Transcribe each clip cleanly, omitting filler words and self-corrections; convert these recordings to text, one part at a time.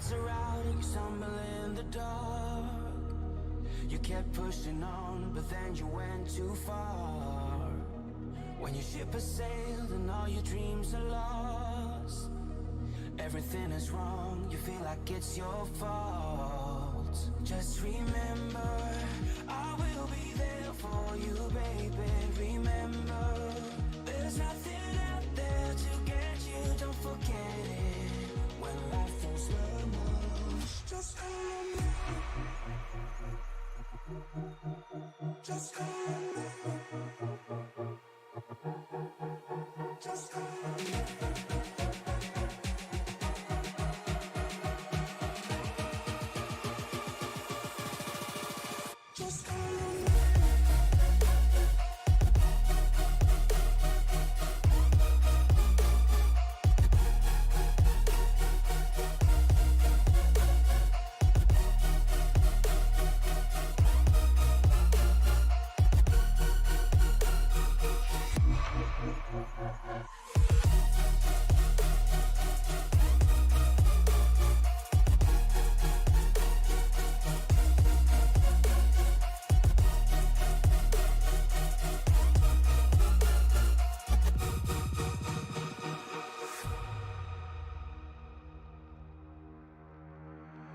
lights are out and you stumble in the dark. You kept pushing on, but then you went too far. When your ship has sailed and all your dreams are lost, everything is wrong, you feel like it's your fault. Just remember, I will be there for you, baby. Remember, there's nothing out there to get you, don't forget it. When life throws lemons, just call me. Just call me. Just call me. Just call me.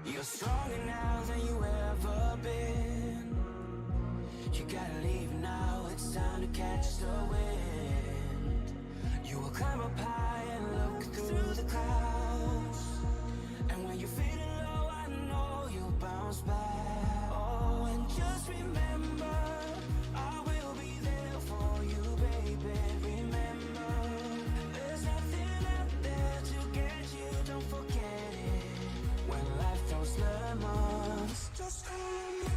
You're stronger now than you ever been. You gotta leave now, it's time to catch the wind. You will climb up high and look through the clouds, and when you're feeling low, I know you'll bounce back. Oh, and just remember, I will be there for you, baby. Remember, there's nothing out there to get you, don't forget it. When life throws lemons, just call me.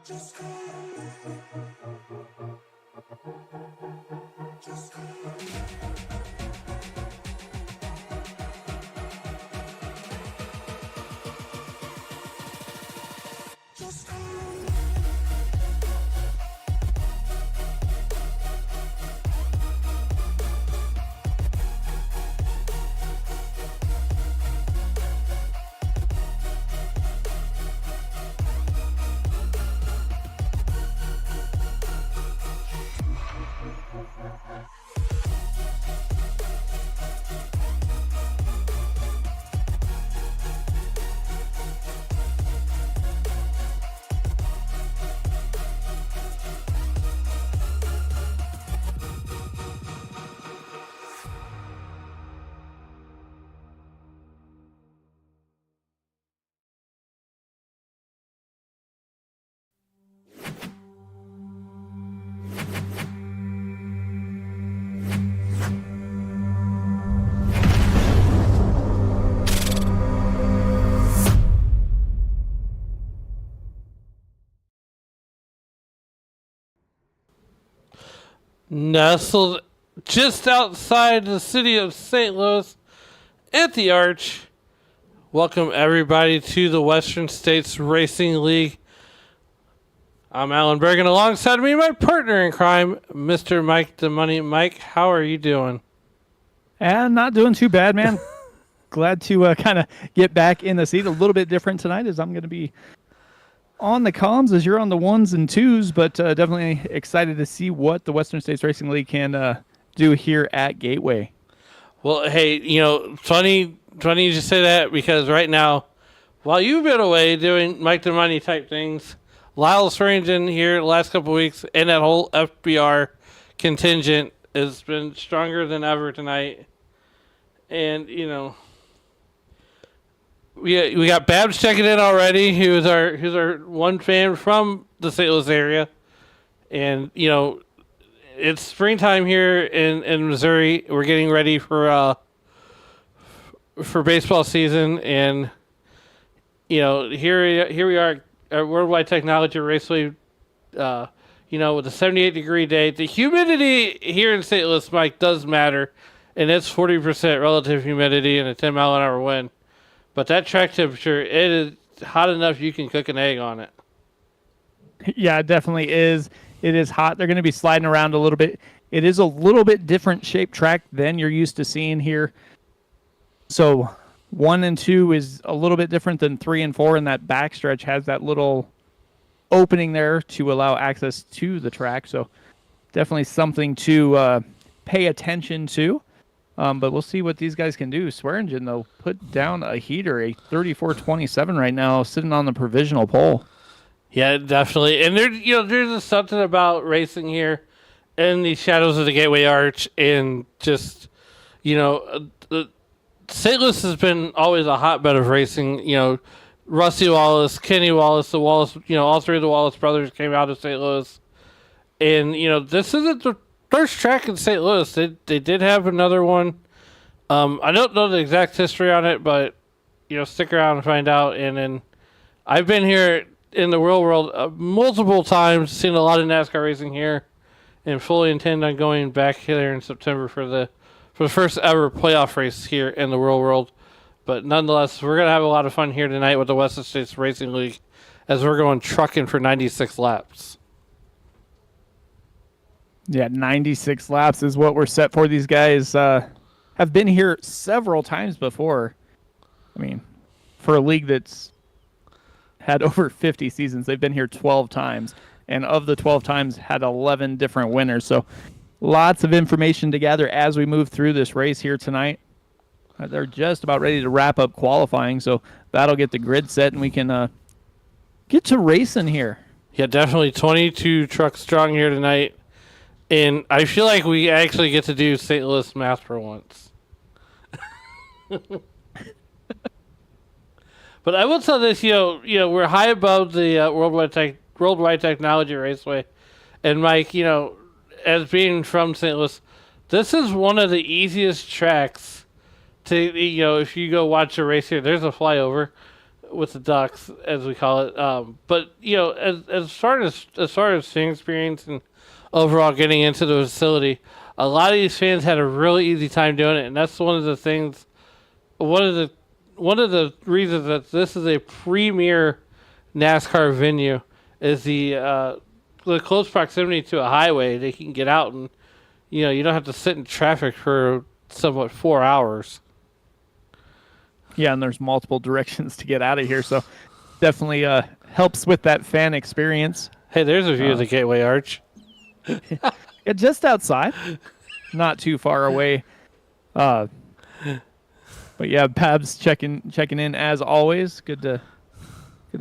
Just call me. Just call me. Just call me. Nestled just outside the city of St. Louis at the Arch. Welcome everybody to the Western States Racing League. I'm Alan Bergen. Alongside me, my partner in crime, Mr. Mike the Money. Mike, how are you doing? And not doing too bad, man. Glad to kind of get back in the seat. A little bit different tonight as I'm going to be on the comms as you're on the ones and twos, but definitely excited to see what the Western States Racing League can do here at Gateway. Well, hey, funny you just say that, because right now, while you've been away doing Mike the Money type things, Lyle's Rangen here the last couple of weeks, and that whole FBR contingent has been stronger than ever tonight. And, we got Babs checking in already, who's our one fan from the St. Louis area. And, it's springtime here in Missouri. We're getting ready for baseball season, and here we are at Worldwide Technology Raceway. With a 78-degree day. The humidity here in St. Louis, Mike, does matter, and it's 40% relative humidity and a 10-mile-an-hour wind. But that track temperature, it is hot enough you can cook an egg on it. Yeah, it definitely is. It is hot. They're going to be sliding around a little bit. It is a little bit different shaped track than you're used to seeing here So 1 and 2 is a little bit different than 3 and 4, and that backstretch has that little opening there to allow access to the track. So definitely something to pay attention to. But we'll see what these guys can do. Swearingen, though, put down a heater, a 34.27 right now, sitting on the provisional pole. Yeah, definitely. And there's just something about racing here in the shadows of the Gateway Arch, and just, St. Louis has been always a hotbed of racing. Rusty Wallace, Kenny Wallace, the Wallace, all three of the Wallace brothers came out of St. Louis. And, this isn't the first track in St. Louis. They did have another one. I don't know the exact history on it, but, stick around and find out. And then I've been here in the real world multiple times, seen a lot of NASCAR racing here, and fully intend on going back here in September for the first ever playoff race here in the real world. But nonetheless, we're going to have a lot of fun here tonight with the Western States Racing League as we're going trucking for 96 laps. Yeah, 96 laps is what we're set for. These guys have been here several times before. I mean, for a league that's had over 50 seasons, they've been here 12 times. And of the 12 times, had 11 different winners. So lots of information to gather as we move through this race here tonight. They're just about ready to wrap up qualifying, so that'll get the grid set, and we can get to racing here. Yeah, definitely 22 trucks strong here tonight. And I feel like we actually get to do St. Louis math for once. But I will tell this, we're high above the Worldwide Technology Raceway. And Mike, as being from St. Louis, this is one of the easiest tracks to, if you go watch a race here, there's a flyover with the ducks, as we call it. But, as far as fan experience and overall getting into the facility, a lot of these fans had a really easy time doing it. And that's one of the things, one of the reasons that this is a premier NASCAR venue is the close proximity to a highway. They can get out and, you don't have to sit in traffic for somewhat 4 hours. Yeah, and there's multiple directions to get out of here, so definitely helps with that fan experience. Hey, there's a view of the Gateway Arch. Yeah, just outside, not too far away. But yeah, Pabs checking in as always. Good to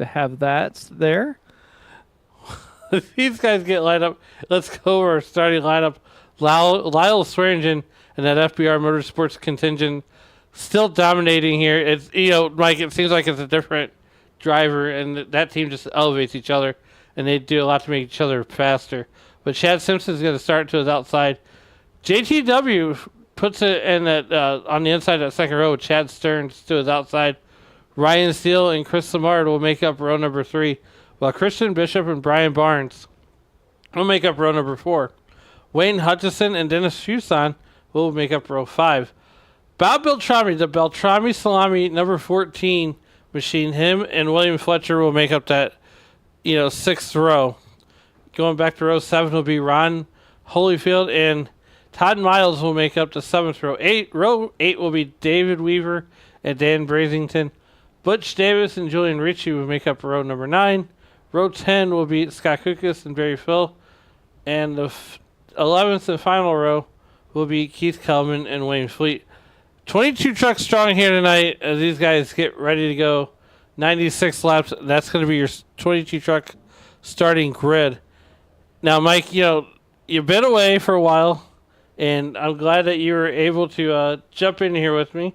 have that there. These guys get lined up. Let's go over our starting lineup. Lyle Swearingen and that FBR Motorsports contingent still dominating here. It's, Mike, it seems like it's a different driver, and that team just elevates each other, and they do a lot to make each other faster. But Chad Simpson's going to start to his outside. JTW puts it in that on the inside of that second row. Chad Stearns to his outside. Ryan Steele and Chris Samard will make up row number 3, while Christian Bishop and Brian Barnes will make up row number 4. Wayne Hutchison and Dennis Fuson will make up row 5. Bob Beltrami, the Beltrami Salami number 14 machine, him and William Fletcher will make up that, 6th row. Going back to row 7 will be Ron Holyfield, and Todd Miles will make up the 7th row. Row 8 will be David Weaver and Dan Brazington. Butch Davis and Julian Ritchie will make up row number 9. Row 10 will be Scott Kukas and Barry Phil. And the 11th and final row will be Keith Kellman and Wayne Fleet. 22 trucks strong here tonight as these guys get ready to go. 96 laps. That's going to be your 22 truck starting grid. Now, Mike, you've been away for a while, and I'm glad that you were able to jump in here with me.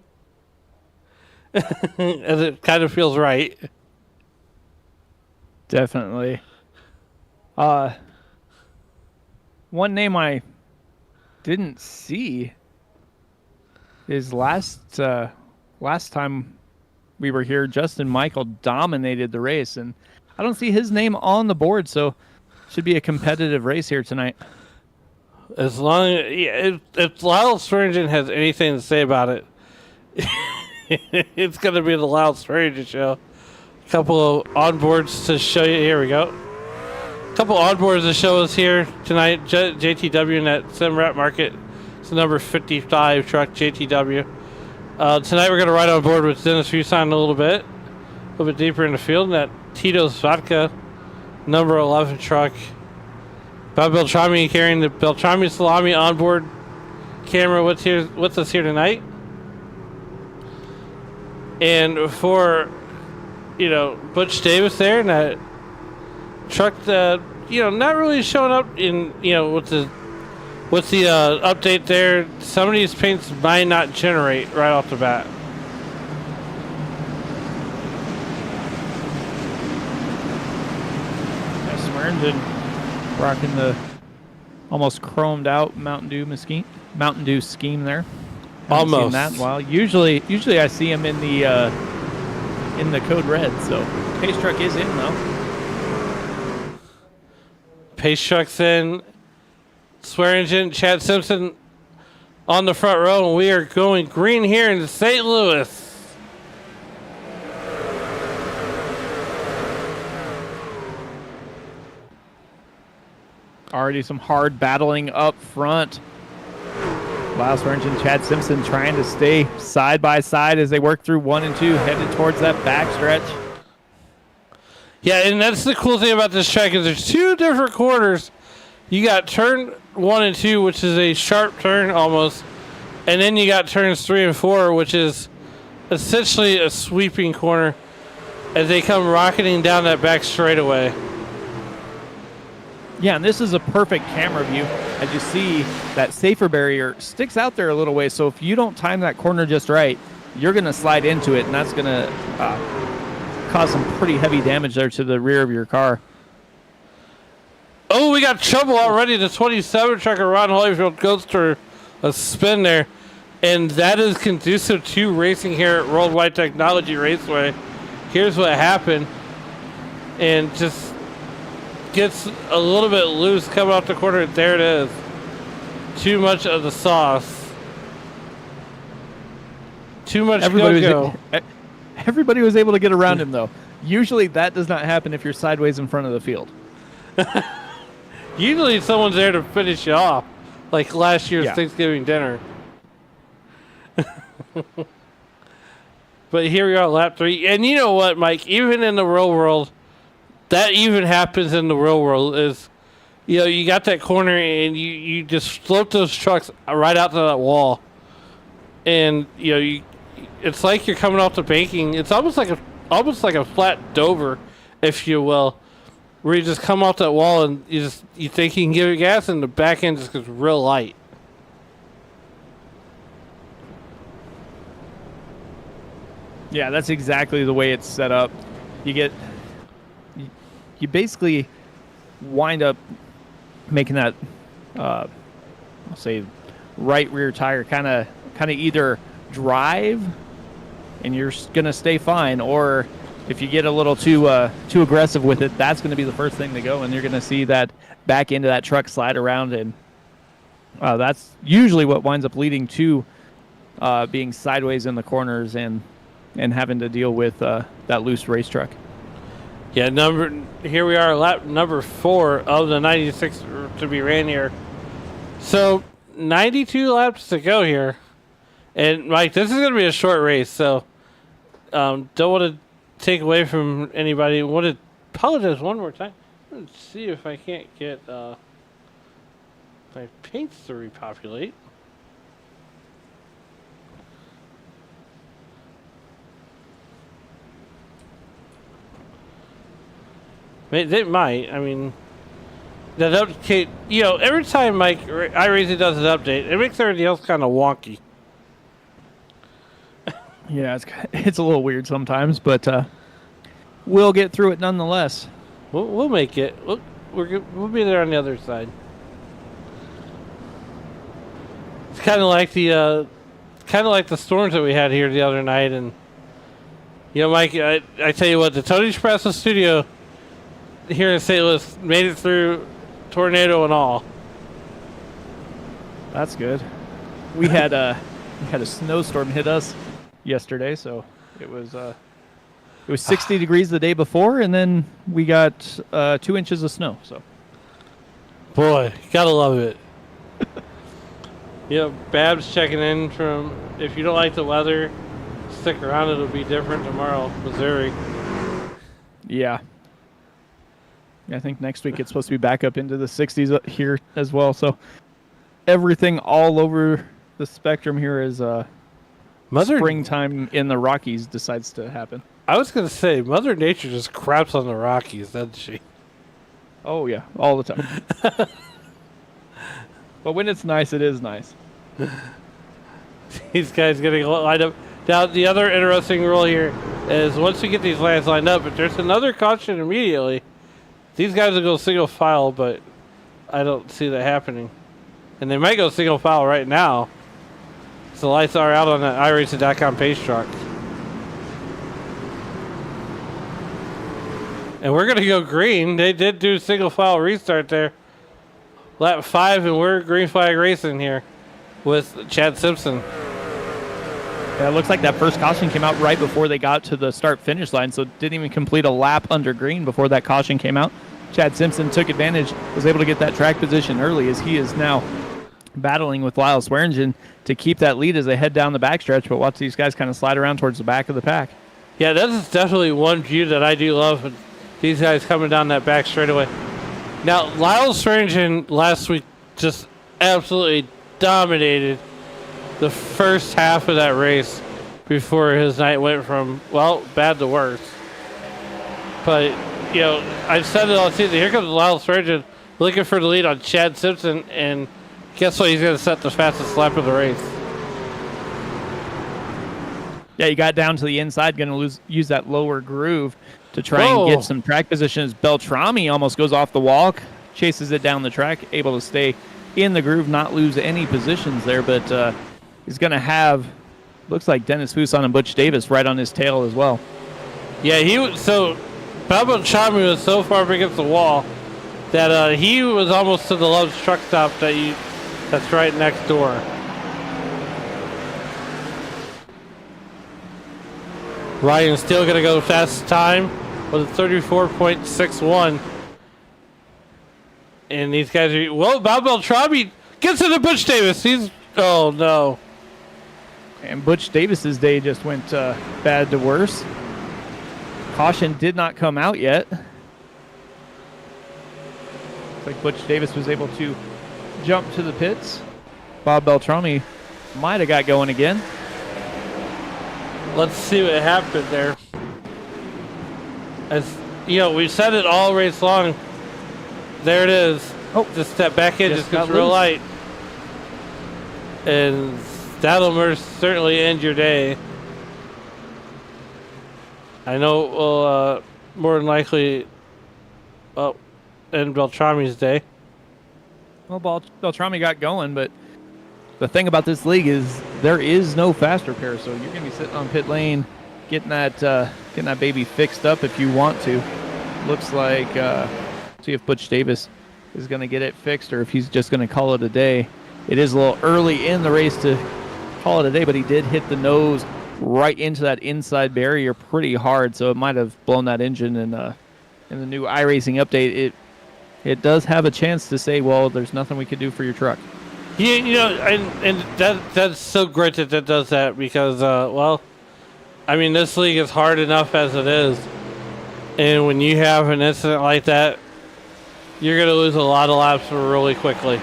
As it kind of feels right. Definitely. One name I didn't see is last time we were here, Justin Michael dominated the race, and I don't see his name on the board, so should be a competitive race here tonight. As long as if Lyle Swearingen has anything to say about it, it's going to be the Lyle Swearingen show. A couple of onboards to show you. Here we go. A couple onboards to show us here tonight. JTW in that Simrat market. It's the number 55 truck, JTW. Tonight we're going to ride on board with Dennis Fuson a little bit deeper in the field. And that Tito's Vodka number 11 truck. Bob Beltrami carrying the Beltrami Salami onboard camera with us here tonight. And for, Butch Davis there and that truck that, not really showing up in, with the update there. Some of these paints might not generate right off the bat. Engine rocking the almost chromed out Mountain Dew scheme there. Haven't Almost seen that in a while. Usually I see him in the code red. So Pace truck is in though. Pace truck's in. Swear engine. Chad Simpson on the front row, and we are going green here in St. Louis. Already some hard battling up front. Last engine Chad Simpson trying to stay side by side as they work through 1 and 2, headed towards that backstretch. Yeah, and that's the cool thing about this track is there's 2 different corners. You got turn 1 and 2, which is a sharp turn almost, and then you got turns 3 and 4, which is essentially a sweeping corner as they come rocketing down that back straightaway. Yeah, and this is a perfect camera view. As you see, that safer barrier sticks out there a little way, so if you don't time that corner just right, you're going to slide into it, and that's going to cause some pretty heavy damage there to the rear of your car. Oh, we got trouble already. The 27 truck of Ron Holyfield goes through a spin there, and that is conducive to racing here at Worldwide Technology Raceway. Here's what happened, and just gets a little bit loose coming off the corner. There it is. Too much of the sauce. Too much go-go. Everybody was able to get around him, though. Usually that does not happen if you're sideways in front of the field. Usually someone's there to finish you off, like last year's Thanksgiving dinner. But here we are, lap 3. And you know what, Mike? Even in the real world, that even happens in the real world is, you got that corner and you just float those trucks right out to that wall. And, it's like you're coming off the banking. It's almost like a flat Dover, if you will, where you just come off that wall and you think you can give it gas and the back end just gets real light. Yeah, that's exactly the way it's set up. You basically wind up making that, I'll say, right rear tire kind of either drive, and you're gonna stay fine, or if you get a little too aggressive with it, that's gonna be the first thing to go, and you're gonna see that back end of that truck slide around, and that's usually what winds up leading to being sideways in the corners and having to deal with that loose race truck. Yeah, here we are, lap number 4 of the 96 to be ran here. So 92 laps to go here, and Mike, this is going to be a short race. So don't want to take away from anybody. I want to apologize one more time. Let's see if I can't get my paints to repopulate. They might. I mean, that update. Every time Mike iRacing does an update, it makes everything else kind of wonky. Yeah, it's a little weird sometimes, but we'll get through it nonetheless. We'll make it. We'll be there on the other side. It's kind of like the storms that we had here the other night, and Mike, I tell you what, the Tony Espresso studio here in St. Louis made it through tornado and all. That's good. We had a snowstorm hit us yesterday, so it was 60 degrees the day before, and then we got 2 inches of snow. So, boy, gotta love it. Babs checking in from, if you don't like the weather, stick around. It'll be different tomorrow, Missouri. Yeah. I think next week it's supposed to be back up into the 60s here as well. So everything all over the spectrum here is springtime in the Rockies decides to happen. I was going to say, Mother Nature just craps on the Rockies, doesn't she? Oh, yeah, all the time. But when it's nice, it is nice. These guys getting lined up. Now, the other interesting rule here is once we get these lines lined up, if there's another caution immediately, these guys will go single file, but I don't see that happening. And they might go single file right now. So the lights are out on that iRacing.com page truck. And we're going to go green. They did do single file restart there. Lap 5, and we're green flag racing here with Chad Simpson. Yeah, it looks like that first caution came out right before they got to the start-finish line, so didn't even complete a lap under green before that caution came out. Chad Simpson took advantage, was able to get that track position early as he is now battling with Lyle Swearingen to keep that lead as they head down the backstretch, but watch these guys kind of slide around towards the back of the pack. Yeah, this is definitely one view that I do love, these guys coming down that back straightaway. Now, Lyle Swearingen last week just absolutely dominated the first half of that race before his night went from, well, bad to worse. But, I've said it all season. Here comes Lyle Swearingen looking for the lead on Chad Simpson, and guess what? He's going to set the fastest lap of the race. Yeah, he got down to the inside, going to use that lower groove to try and get some track position as Beltrami almost goes off the wall, chases it down the track, able to stay in the groove, not lose any positions there, but he's going to have, looks like Dennis Fuson and Butch Davis right on his tail as well. Yeah, Beltrami was so far up against the wall that he was almost to the Love's truck stop that's right next door. Ryan's still going to go fast time with a 34.61. And these guys are... Well, Bob Beltrami gets into Butch Davis. Oh, no. And Butch Davis's day just went bad to worse. Caution did not come out yet. Looks like Butch Davis was able to jump to the pits. Bob Beltrami might have got going again. Let's see what happened there. As we said it all race long. There it is. Oh, just step back in, just gets real light. And that'll most certainly end your day. I know it will more than likely end Beltrami's day. Well, Beltrami got going, but the thing about this league is there is no fast repair, so you're going to be sitting on pit lane getting that baby fixed up if you want to. Looks like, see if Butch Davis is going to get it fixed or if he's just going to call it a day. It is a little early in the race to call it a day, but he did hit the nose right into that inside barrier pretty hard, so it might have blown that engine. And in the new iRacing update, it does have a chance to say, well, there's nothing we could do for your truck. And that's so great that does that because, this league is hard enough as it is. And when you have an incident like that, you're going to lose a lot of laps really quickly.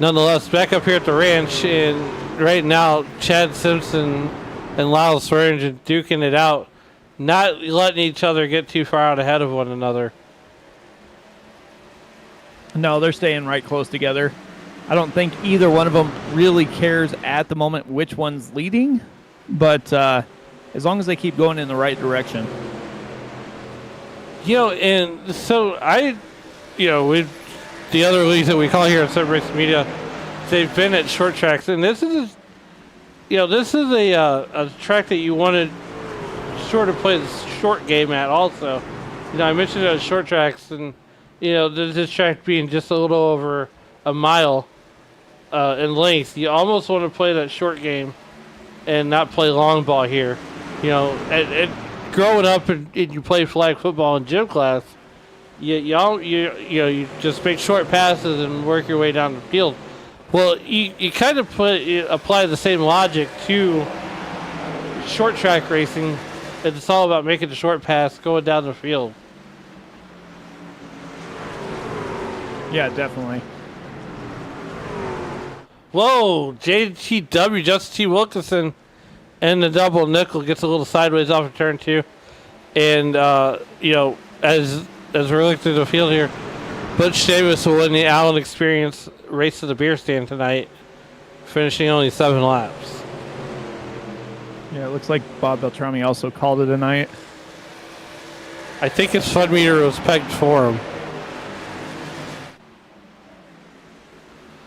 Nonetheless, back up here at the ranch, and right now, Chad Simpson and Lyle Swearingen duking it out, not letting each other get too far out ahead of one another. No, they're staying right close together. I don't think either one of them really cares at the moment which one's leading, but as long as they keep going in the right direction. And so the other leagues that we call here at Sub Race Media, they've been at short tracks, and this is a track that you wanted sort of play the short game at also. I mentioned those short tracks, and this track being just a little over a mile in length, you almost want to play that short game and not play long ball here. Growing up and you play flag football in gym class, you just make short passes and work your way down the field. Well, you kind of apply the same logic to short track racing. It's all about making a short pass, going down the field. Yeah, definitely. Whoa, JTW, Justin T. Wilkinson, and the double nickel gets a little sideways off of turn 2. And, as we're looking through the field here, Butch Davis will win the Allen Experience Race to the Beer Stand tonight, finishing only 7 laps. Yeah, it looks like Bob Beltrami also called it a night. I think his fun meter was pegged for him.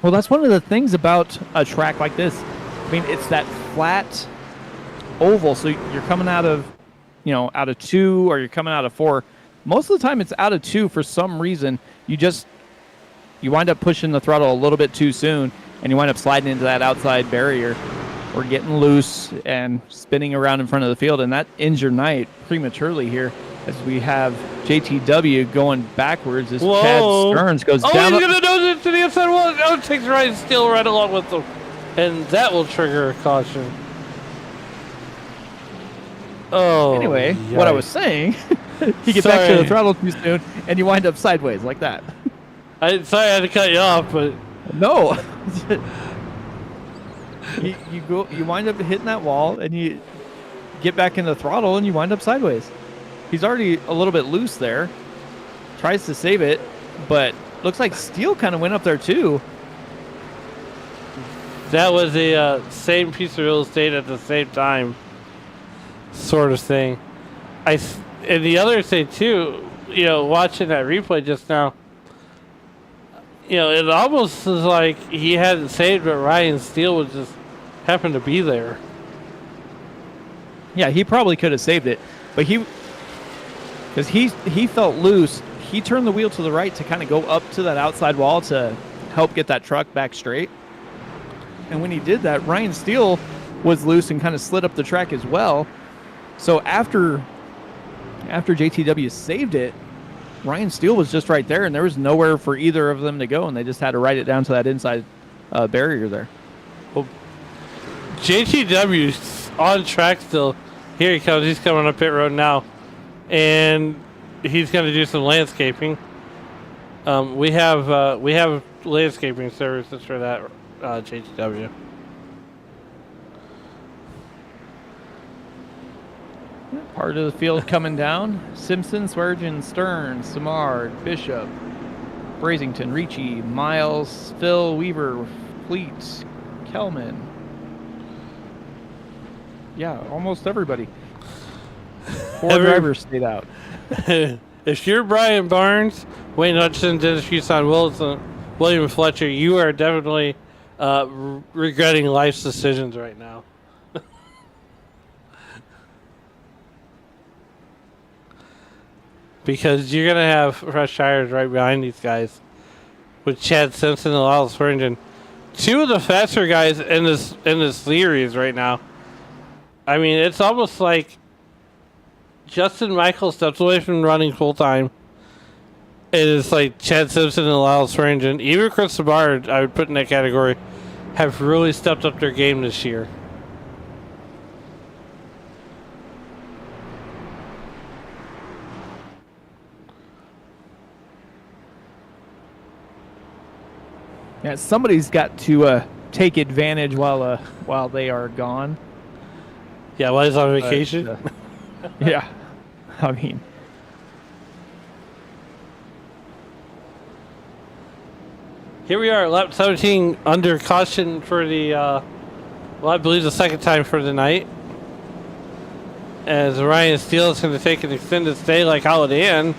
Well, that's one of the things about a track like this. I mean, it's that flat oval, so you're coming out of 2 or you're coming out of 4. Most of the time it's out of 2 for some reason. You wind up pushing the throttle a little bit too soon, and you wind up sliding into that outside barrier or getting loose and spinning around in front of the field, and that ends your night prematurely here as we have JTW going backwards as Chad Stearns goes down. Oh, he's going to nose it to the outside wall. Oh, takes Ryan Steele right along with him, and that will trigger a caution. Oh. Anyway, yikes. What I was saying, you get back to the throttle too soon, and you wind up sideways like that. Sorry I had to cut you off, but no. you wind up hitting that wall, and you get back in the throttle, and you wind up sideways. He's already a little bit loose there. Tries to save it, but looks like Steele kind of went up there too. That was the same piece of real estate at the same time, sort of thing. And the other thing too, watching that replay just now, it almost is like he hadn't saved, but Ryan Steele was just happened to be there. Yeah, he probably could have saved it, but because he felt loose, he turned the wheel to the right to kind of go up to that outside wall to help get that truck back straight. And when he did that, Ryan Steele was loose and kind of slid up the track as well. So after JTW saved it, Ryan Steele was just right there, and there was nowhere for either of them to go, and they just had to ride it down to that inside barrier there. Well, JTW's on track still. Here he comes. He's coming up pit road now, and he's going to do some landscaping. We have landscaping services for that JTW. Part of the field coming down. Simpson, Swearengin, Stearns, Samard, Bishop, Brazington, Ricci, Miles, Phil, Weaver, Fleet, Kelman. Yeah, almost everybody. 4 drivers stayed out. If you're Brian Barnes, Wayne Hutchinson, Dennis Houston, William Fletcher, you are definitely regretting life's decisions right now. Because you're going to have fresh tires right behind these guys. With Chad Simpson and Lyle Swearengin. 2 of the faster guys in this series right now. I mean, it's almost like Justin Michael steps away from running full time. It is like Chad Simpson and Lyle Swearengin, even Chris Samard, I would put in that category, have really stepped up their game this year. Yeah, somebody's got to take advantage while they are gone. Yeah, while he's on vacation. Yeah, I mean. Here we are, lap 17 under caution for the, I believe the second time for the night. As Ryan Steele is going to take an extended stay like Holiday Inn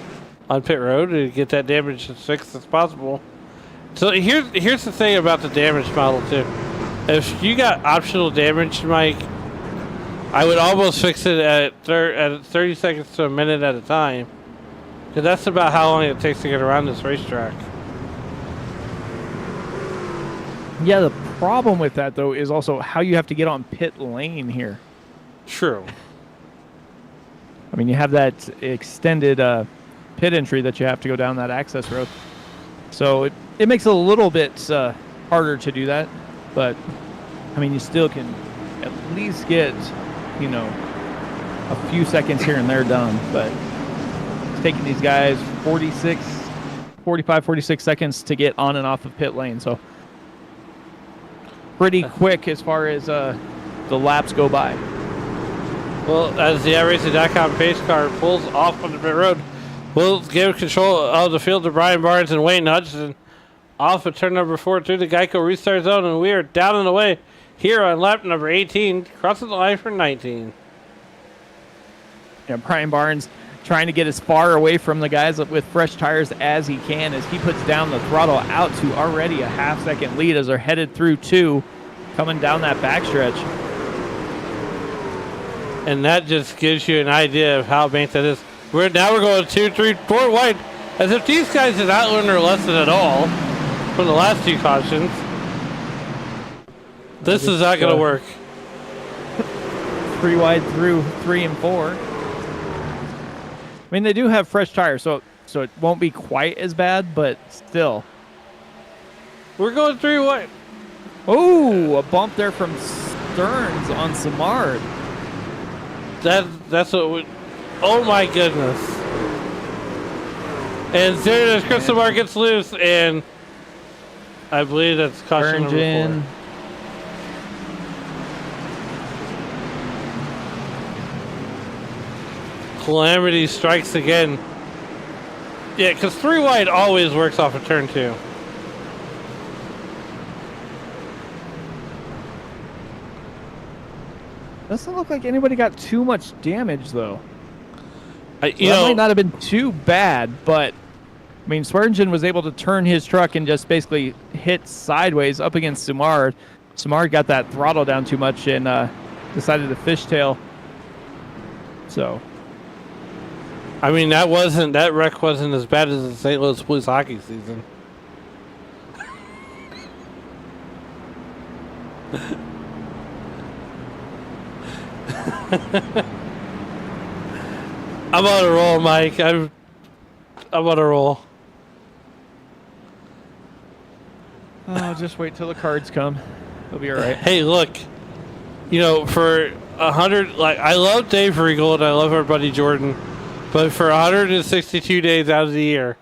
on pit road to get that damage as fixed as possible. So here's the thing about the damage model too. If you got optional damage, Mike, I would almost fix it at 30 seconds to a minute at a time. Because that's about how long it takes to get around this racetrack. Yeah, the problem with that, though, is also how you have to get on pit lane here. True. I mean, you have that extended pit entry that you have to go down that access road. So it makes it a little bit harder to do that, but I mean, you still can at least get, you know, a few seconds here and there done. But it's taking these guys 45, 46 seconds to get on and off of pit lane. So pretty quick as far as the laps go by. Well, as the iRacing.com pace car pulls off on the pit road, we'll give control of the field to Brian Barnes and Wayne Hutchinson. Off at turn number 4 through the Geico restart zone, and we are down and away here on lap number 18, crossing the line for 19. Yeah, Brian Barnes trying to get as far away from the guys with fresh tires as he can as he puts down the throttle out to already a half-second lead as they're headed through 2, coming down that backstretch. And that just gives you an idea of how banked that is. We're going 2, 3, 4 wide, as if these guys did not learn their lesson at all from the last 2 cautions. This is not going to work. 3 wide through 3 and 4. I mean, they do have fresh tires, so it won't be quite as bad, but still. We're going 3 wide. Oh, a bump there from Stearns on Samard. That's what we... Oh, my goodness. And there Chris Samard gets loose, and I believe that's caution number 4. Calamity strikes again. Yeah, because 3 wide always works off of turn 2. Doesn't look like anybody got too much damage, though. That might not have been too bad, but I mean, Swearingen was able to turn his truck and just basically hit sideways up against Samard. Samard got that throttle down too much and decided to fishtail. So, I mean, that wreck wasn't as bad as the St. Louis Blues hockey season. I'm on a roll, Mike. I'm on a roll. oh, just wait till the cards come. It'll be all right. Hey, look. You know, for 100, like, I love Dave Regal and I love our buddy Jordan, but for 162 days out of the year,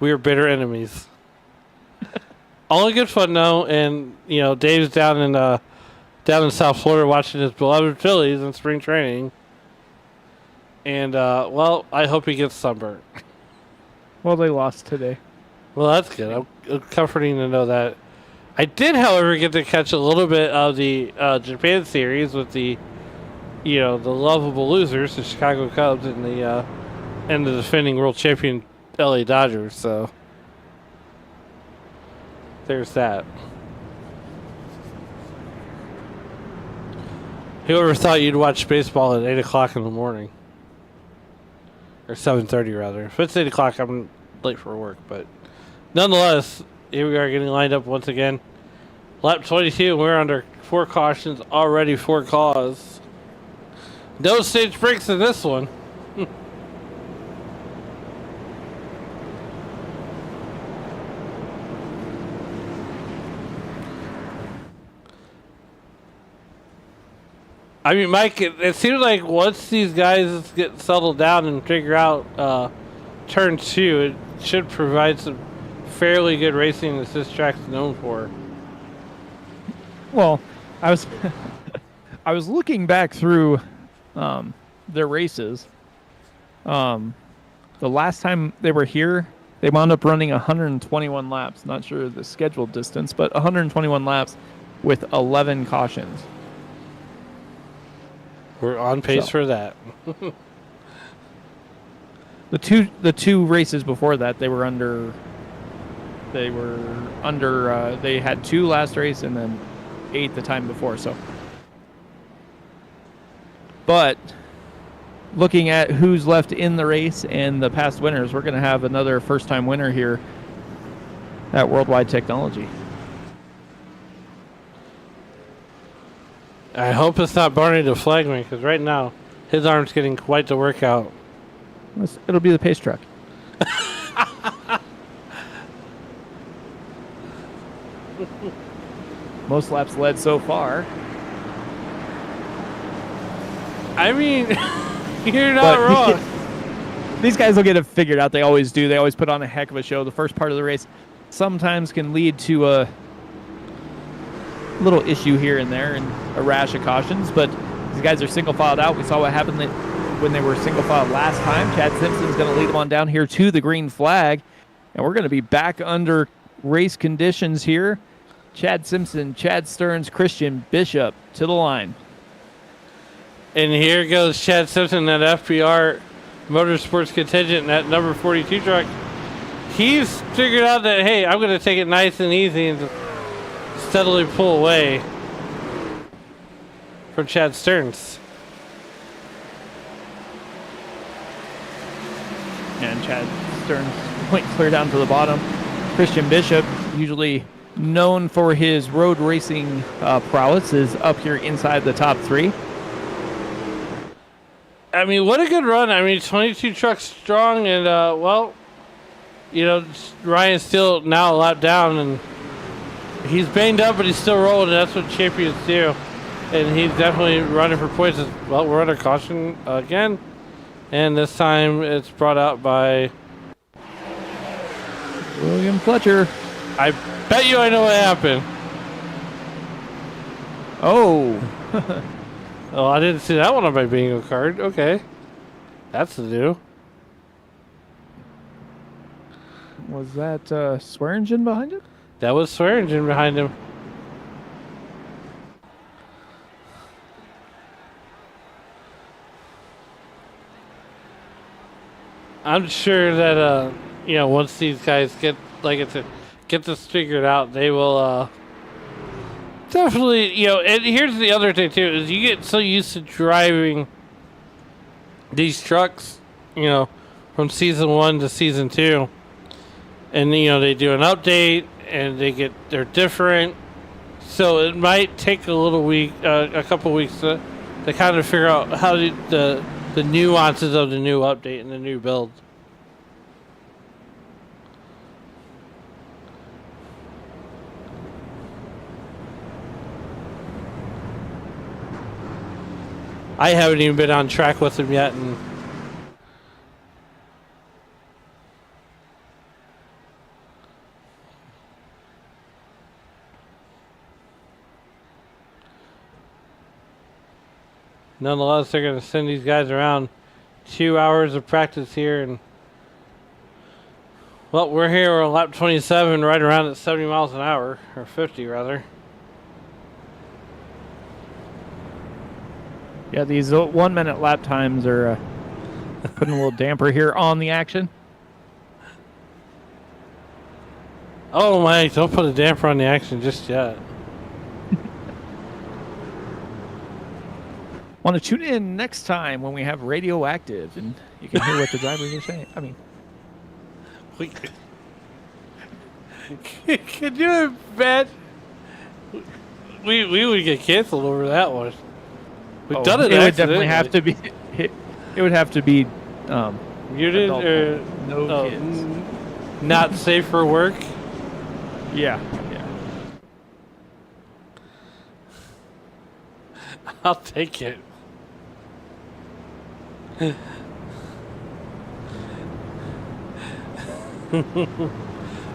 we are bitter enemies. All in good fun though, and you know, Dave's down in South Florida watching his beloved Phillies in spring training. And, well, I hope he gets sunburned. Well, they lost today. Well, that's good. I'm comforting to know that. I did, however, get to catch a little bit of the Japan series with the lovable losers, the Chicago Cubs, and the defending world champion LA Dodgers. So there's that. Whoever thought you'd watch baseball at 8 o'clock in the morning? Or 7:30 rather. If it's 8 o'clock, I'm late for work. But nonetheless, here we are getting lined up once again. Lap 22, we're under 4 cautions, already 4 calls. No stage breaks in this one. I mean, Mike, it seems like once these guys get settled down and figure out turn 2, it should provide some fairly good racing that this track's known for. Well, I was looking back through their races. The last time they were here, they wound up running 121 laps. Not sure the scheduled distance, but 121 laps with 11 cautions. We're on pace for that. The two races before that, they had 2 last race and then 8 the time before. So, but looking at who's left in the race and the past winners, we're going to have another first-time winner here at Worldwide Technology. I hope it's not Barney the flagman, because right now his arm's getting quite the workout. It'll be the pace truck. Most laps led so far. I mean, you're not wrong. These guys will get it figured out. They always do. They always put on a heck of a show. The first part of the race sometimes can lead to a little issue here and there and a rash of cautions, but these guys are single filed out. We saw what happened when they were single filed last time. Chad Simpson's going to lead them on down here to the green flag, and we're going to be back under race conditions here. Chad Simpson, Chad Stearns, Christian Bishop to the line. And here goes Chad Simpson, that FPR Motorsports contingent, in that number 42 truck. He's figured out that, hey, I'm going to take it nice and easy and steadily pull away from Chad Stearns. And Chad Stearns point clear down to the bottom. Christian Bishop, usually known for his road racing prowess, is up here inside the top three. I mean, what a good run. I mean, 22 trucks strong, and, well, you know, Ryan's still now a lap down, and he's banged up, but he's still rolling, and that's what champions do. And he's definitely running for points. Well, we're under caution again, and this time it's brought out by William Fletcher. I bet you I know what happened. Oh. Oh, I didn't see that one on my bingo card. Okay. That's the new. Was that Swearingen behind it? That was Swearingen behind him. I'm sure that, you know, once these guys get this figured out, they will, definitely, you know, and here's the other thing, too, is you get so used to driving these trucks, you know, from season 1 to season 2. And, you know, they do an update, and they're different. So it might take a couple weeks to kind of figure out how the nuances of the new update and the new build. I haven't even been on track with him yet, and nonetheless, they're going to send these guys around. 2 hours of practice here, and well, we're here. We're on lap 27, right around at 70 miles an hour, or 50 rather. Yeah, these 1 minute lap times are putting a little damper here on the action. Oh, Mike, don't put a damper on the action just yet. Want to tune in next time when we have Radioactive and you can hear what the drivers are saying. I mean, could you bet we would get canceled over that one? We've done it. It would definitely have to be. It would have to be muted or no kids. Not safe for work. Yeah. I'll take it.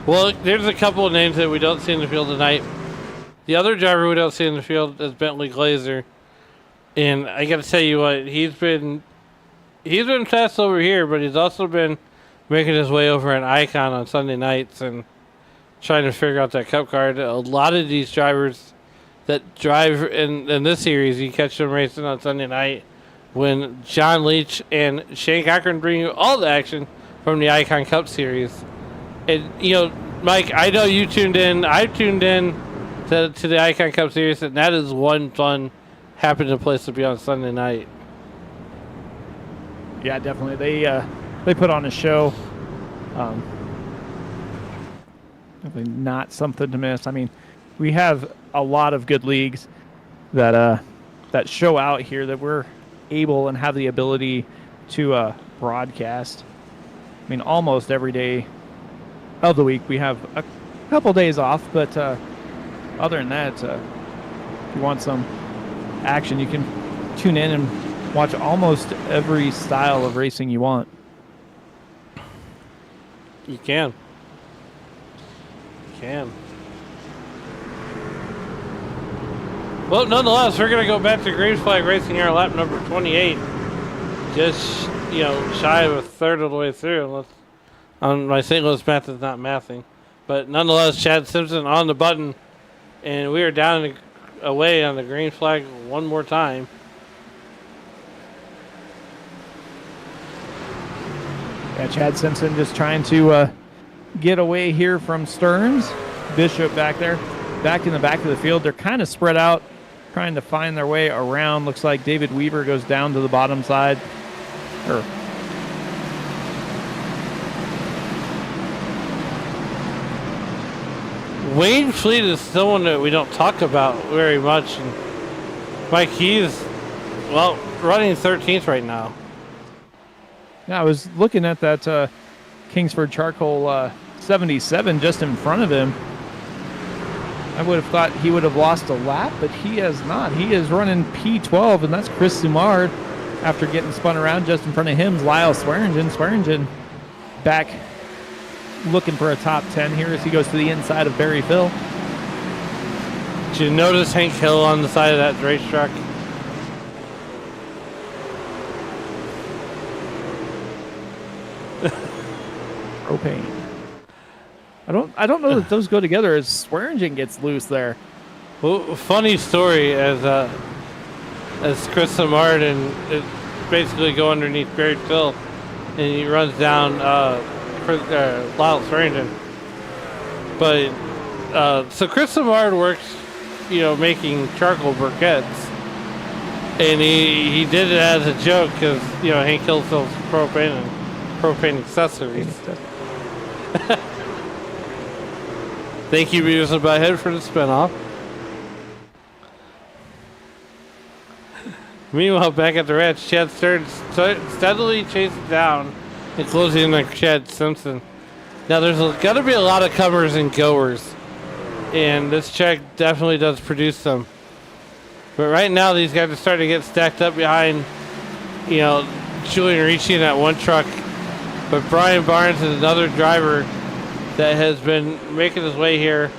Well, there's a couple of names that we don't see in the field tonight. The other driver we don't see in the field is Bentley Glazer. And I got to tell you what, he's been fast over here, but he's also been making his way over an Icon on Sunday nights and trying to figure out that cup card. A lot of these drivers that drive in this series, you catch them racing on Sunday night when John Leach and Shane Cochran bring you all the action from the Icon Cup Series. And, you know, Mike, I know you tuned in. I tuned in to the Icon Cup Series, and that is one fun happening place to be on Sunday night. Yeah, definitely. They put on a show. Definitely not something to miss. I mean, we have a lot of good leagues that show out here that we're able and have the ability to broadcast. I mean, almost every day of the week we have a couple days off, but other than that, if you want some action, you can tune in and watch almost every style of racing you want. You can. You can. Well, nonetheless, we're going to go back to green flag racing here, lap number 28. Just, shy of a third of the way through, unless my St. Louis math is not mathing. But nonetheless, Chad Simpson on the button, and we are down away on the green flag one more time. Yeah, Chad Simpson just trying to get away here from Stearns. Bishop back there, back in the back of the field. They're kind of spread out, trying to find their way around. Looks like David Weaver goes down to the bottom side. Wayne Fleet is someone that we don't talk about very much. And Mike, he's, running 13th right now. Yeah, I was looking at that Kingsford Charcoal 77 just in front of him. I would have thought he would have lost a lap, but he has not. He is running P12, and that's Chris Sumard. After getting spun around, just in front of him is Lyle Swearingen. Swearingen back looking for a top 10 here as he goes to the inside of Barry Phil. Did you notice Hank Hill on the side of that racetrack? Propane. I don't know that those go together as Swearingen gets loose there. Well, funny story as Chris Samard and basically go underneath Barry Phil, and he runs down Lyle Swearingen. But so Chris Samard works, making charcoal briquettes, and he did it as a joke because Hank Hill sells propane and propane accessories. Thank you, Beavis and Butthead, for the spinoff. Meanwhile, back at the ranch, Chad Stearns steadily chases down and closing in on Chad Simpson. Now, there's got to be a lot of comers and goers, and this track definitely does produce them. But right now, these guys are starting to get stacked up behind, Julian Ricci in that one truck. But Brian Barnes is another driver that has been making his way here,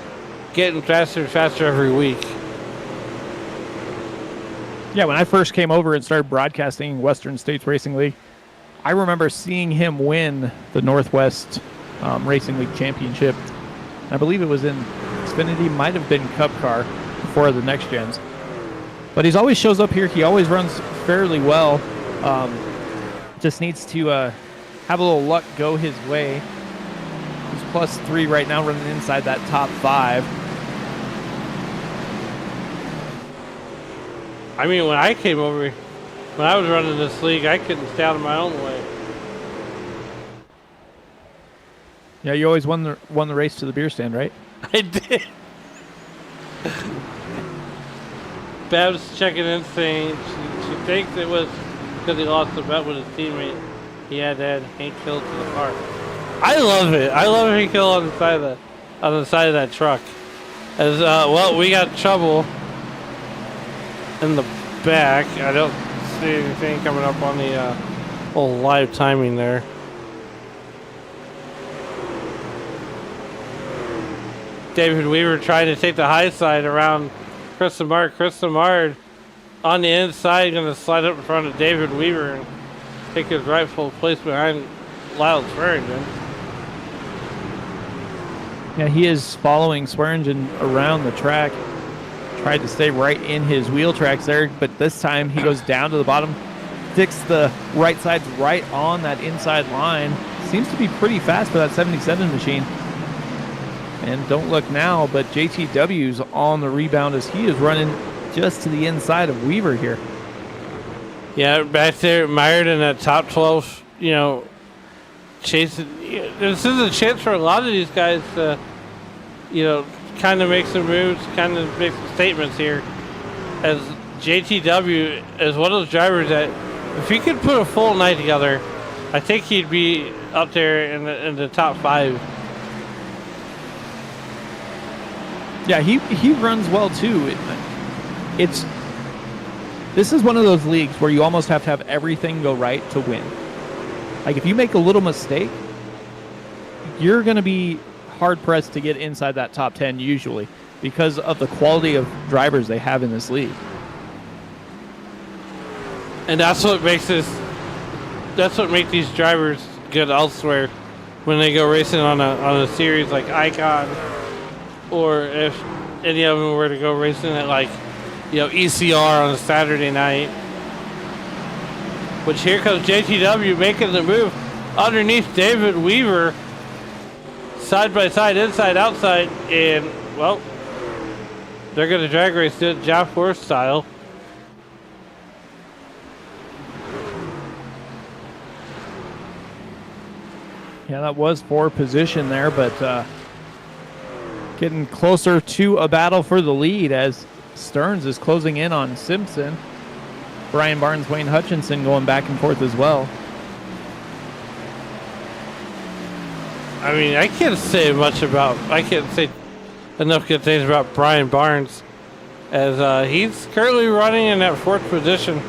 getting faster and faster every week. Yeah, when I first came over and started broadcasting Western States Racing League, I remember seeing him win the Northwest Racing League Championship. I believe it was in Xfinity, might have been Cup Car before the Next Gens. But he always shows up here. He always runs fairly well. Just needs to have a little luck go his way. He's +3 right now, running inside that top 5. I mean, when I came over, when I was running this league, I couldn't stay out of my own way. Yeah, you always won the race to the beer stand, right? I did. Babs checking in saying she thinks it was because he lost the bet with his teammate. He had to add Hank Hill to the car. I love it. I love Hank Hill on the side of that truck. As we got trouble in the back. I don't see anything coming up on the old live timing there. David Weaver trying to take the high side around Chris Samard. Chris Samard on the inside, going to slide up in front of David Weaver and take his rightful place behind Lyle Swearingen. Yeah, he is following Swearingen around the track. Tried to stay right in his wheel tracks there, but this time he goes down to the bottom, sticks the right sides right on that inside line. Seems to be pretty fast for that 77 machine. And don't look now, but JTW's on the rebound as he is running just to the inside of Weaver here. Yeah, back there, mired in that top 12, chasing. This is a chance for a lot of these guys to, kind of make some moves, kind of make some statements here. As JTW is one of those drivers that, if he could put a full night together, I think he'd be up there in the top 5. Yeah, he runs well too. This is one of those leagues where you almost have to have everything go right to win. Like if you make a little mistake, you're going to be hard pressed to get inside that top 10 usually because of the quality of drivers they have in this league. And that's what makes these drivers good elsewhere when they go racing on a series like Icon, or if any of them were to go racing at like, ECR on a Saturday night. Which here comes JTW making the move underneath David Weaver, side by side, inside, outside, and well, they're going to drag race it Jeff Horse style. Yeah, that was for position there, but getting closer to a battle for the lead as Stearns is closing in on Simpson. Brian Barnes, Wayne Hutchinson going back and forth as well. I mean, I can't say enough good things about Brian Barnes, as he's currently running in that 4th position.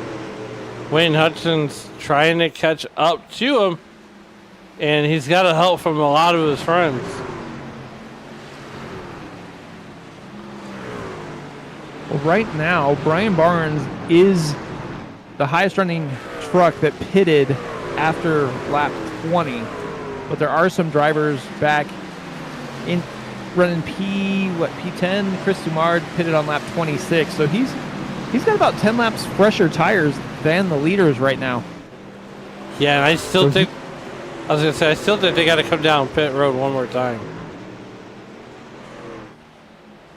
Wayne Hutchinson's trying to catch up to him, and he's got help from a lot of his friends. Well, right now, Brian Barnes is the highest running truck that pitted after lap 20. But there are some drivers back in running P10. Chris Dumard pitted on lap 26. So he's got about 10 laps fresher tires than the leaders right now. Yeah, and I still think they got to come down pit road one more time.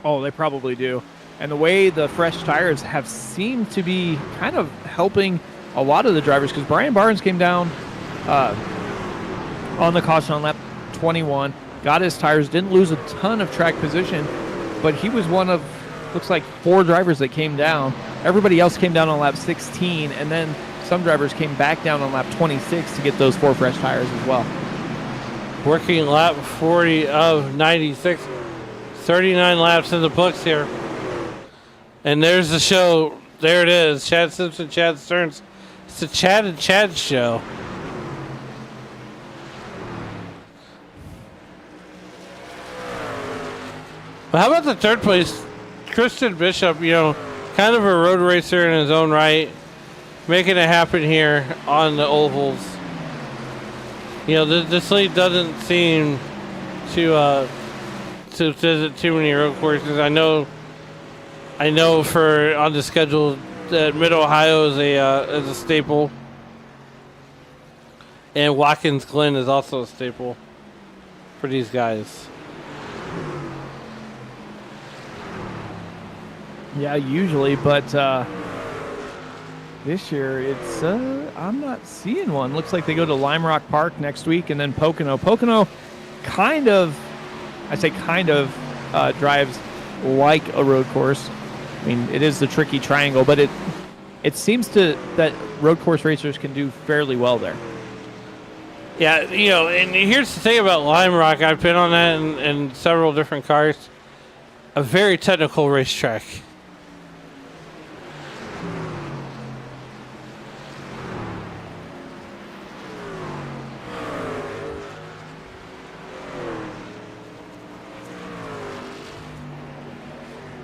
Oh, they probably do. And the way the fresh tires have seemed to be kind of helping a lot of the drivers, because Brian Barnes came down on the caution on lap 21, got his tires, didn't lose a ton of track position, but he was one of, looks like 4 drivers that came down. Everybody else came down on lap 16, and then some drivers came back down on lap 26 to get those 4 fresh tires as well. Working lap 40 of 96, 39 laps in the books here. And there's the show. There it is. Chad Simpson, Chad Stearns. It's the Chad and Chad show. But how about the 3rd place? Christian Bishop, kind of a road racer in his own right, making it happen here on the ovals. This league doesn't seem to visit too many road courses. I know for on the schedule that Mid Ohio is a staple, and Watkins Glen is also a staple for these guys. Yeah, usually, but this year it's I'm not seeing one. Looks like they go to Lime Rock Park next week, and then Pocono. Pocono drives like a road course. I mean, it is the tricky triangle, but it seems that road course racers can do fairly well there. Yeah, and here's the thing about Lime Rock. I've been on that in several different cars. A very technical racetrack.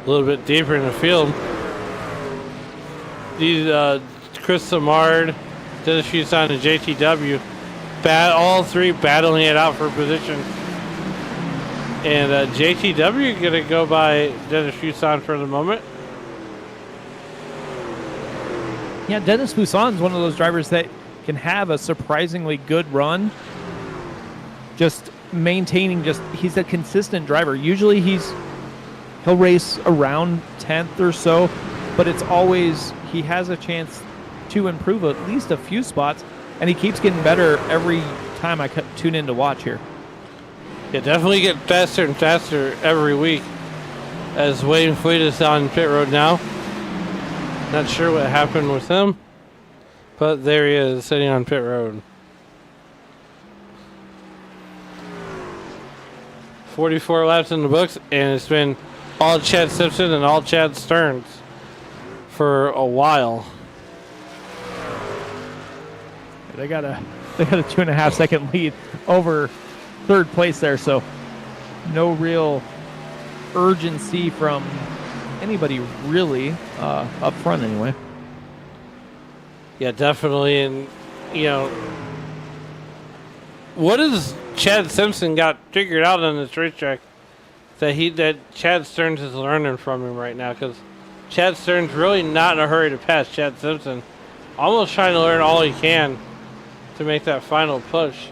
A little bit deeper in the field. These Chris Samard, Dennis Fuson, and JTW, all 3 battling it out for position. And JTW going to go by Dennis Fuson for the moment. Yeah, Dennis Fuson is one of those drivers that can have a surprisingly good run. Just maintaining, he's a consistent driver. Usually he'll race around 10th or so, but it's always, he has a chance to improve at least a few spots, and he keeps getting better every time I tune in to watch here. Yeah, definitely get faster and faster every week as Wayne Fleet is on pit road now. Not sure what happened with him, but there he is sitting on pit road. 44 laps in the books, and it's been all Chad Simpson and all Chad Stearns for a while. They got a 2.5 second lead over third place there, so no real urgency from anybody really up front anyway. Yeah, definitely. And, you know, what has Chad Simpson got figured out on this racetrack that Chad Stearns is learning from him right now? Because Chad Stearns really not in a hurry to pass Chad Simpson. Almost trying to learn all he can to make that final push,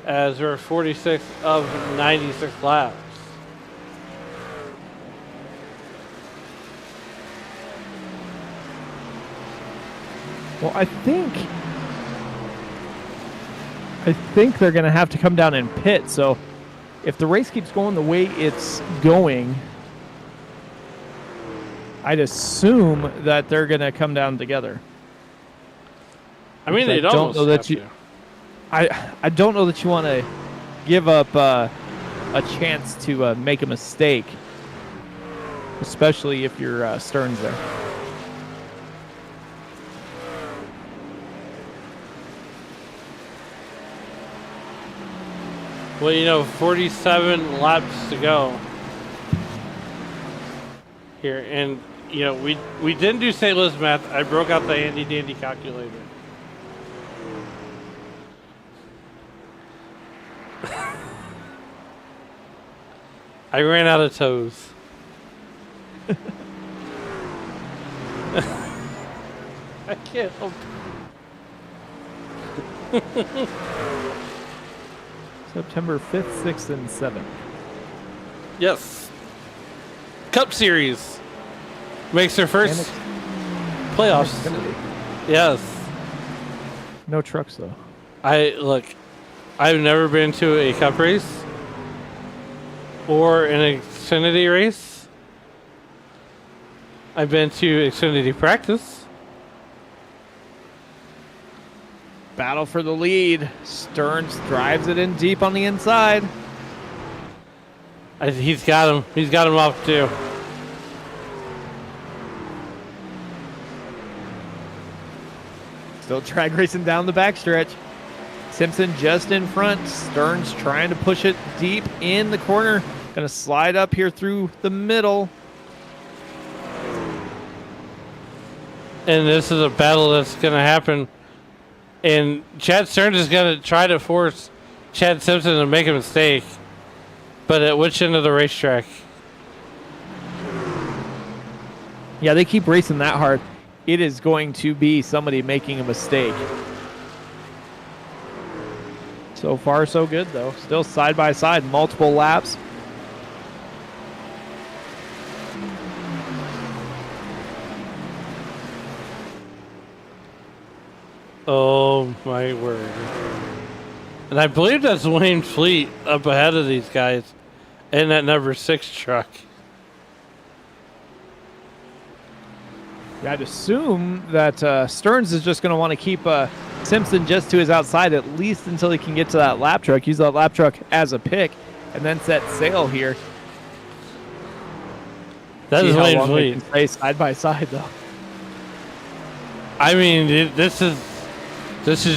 as we're 46 of 96 laps. Well, I think they're going to have to come down and pit. So if the race keeps going the way it's going, I'd assume that they're going to come down together. I mean, they don't know that you. I don't know that you want to give up a chance to make a mistake, especially if you're Stearns there. Well, you know, 47 laps to go here, and you know we didn't do St. Louis math. I broke out the handy dandy calculator. I ran out of toes. I can't help it. September 5th, 6th, and 7th. Yes. Cup Series makes their first playoffs. Yes. No trucks, though. I've never been to a Cup race or an Xfinity race. I've been to Xfinity practice. Battle for the lead. Stearns drives it in deep on the inside. He's got him. He's got him off too. Still drag racing down the backstretch. Simpson just in front. Stearns trying to push it deep in the corner. Going to slide up here through the middle. And this is a battle that's going to happen. And Chad Stearns is going to try to force Chad Simpson to make a mistake. But at which end of the racetrack? Yeah, they keep racing that hard. It is going to be somebody making a mistake. So far, so good, though. Still side by side, multiple laps. Oh, my word. And I believe that's Wayne Fleet up ahead of these guys in that number 6 truck. Yeah, I'd assume that Stearns is just going to want to keep Simpson just to his outside, at least until he can get to that lap truck. Use that lap truck as a pick, and then set sail here. That is Wayne Fleet. They can stay side by side, though. I mean, this has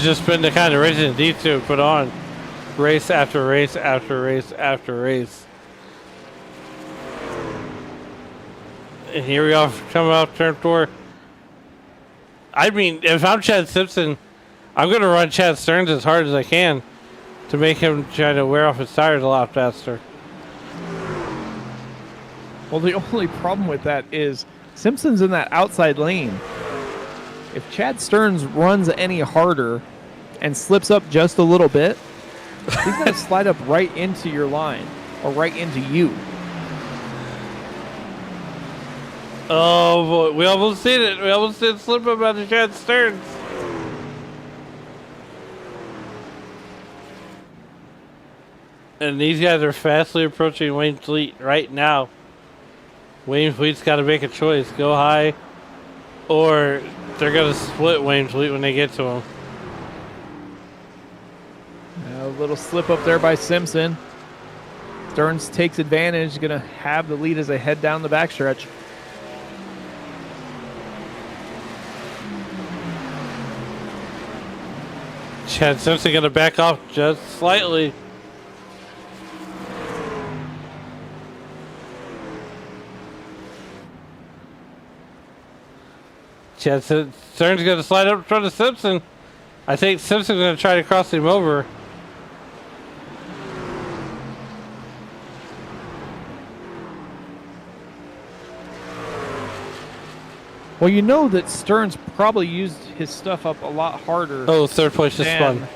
just been the kind of racing D2 put on race after race after race after race. And here we are coming off turn 4. I mean, if I'm Chad Simpson, I'm going to run Chad Stearns as hard as I can to make him try to wear off his tires a lot faster. Well, the only problem with that is Simpson's in that outside lane. If Chad Stearns runs any harder and slips up just a little bit, he's going to slide up right into your line or right into you. Oh, boy. We almost did it. We almost did slip up out of Chad Stearns. And these guys are fastly approaching Wayne Fleet right now. Wayne Fleet's got to make a choice. Go high, or they're going to split Wayne Fleet when they get to him. A little slip up there by Simpson. Stearns takes advantage, going to have the lead as they head down the backstretch. Chad Simpson going to back off just slightly. Chad Stearns going to slide up in front of Simpson. I think Simpson's going to try to cross him over. Well, you know that Stearns probably used his stuff up a lot harder. Oh, third place just spun.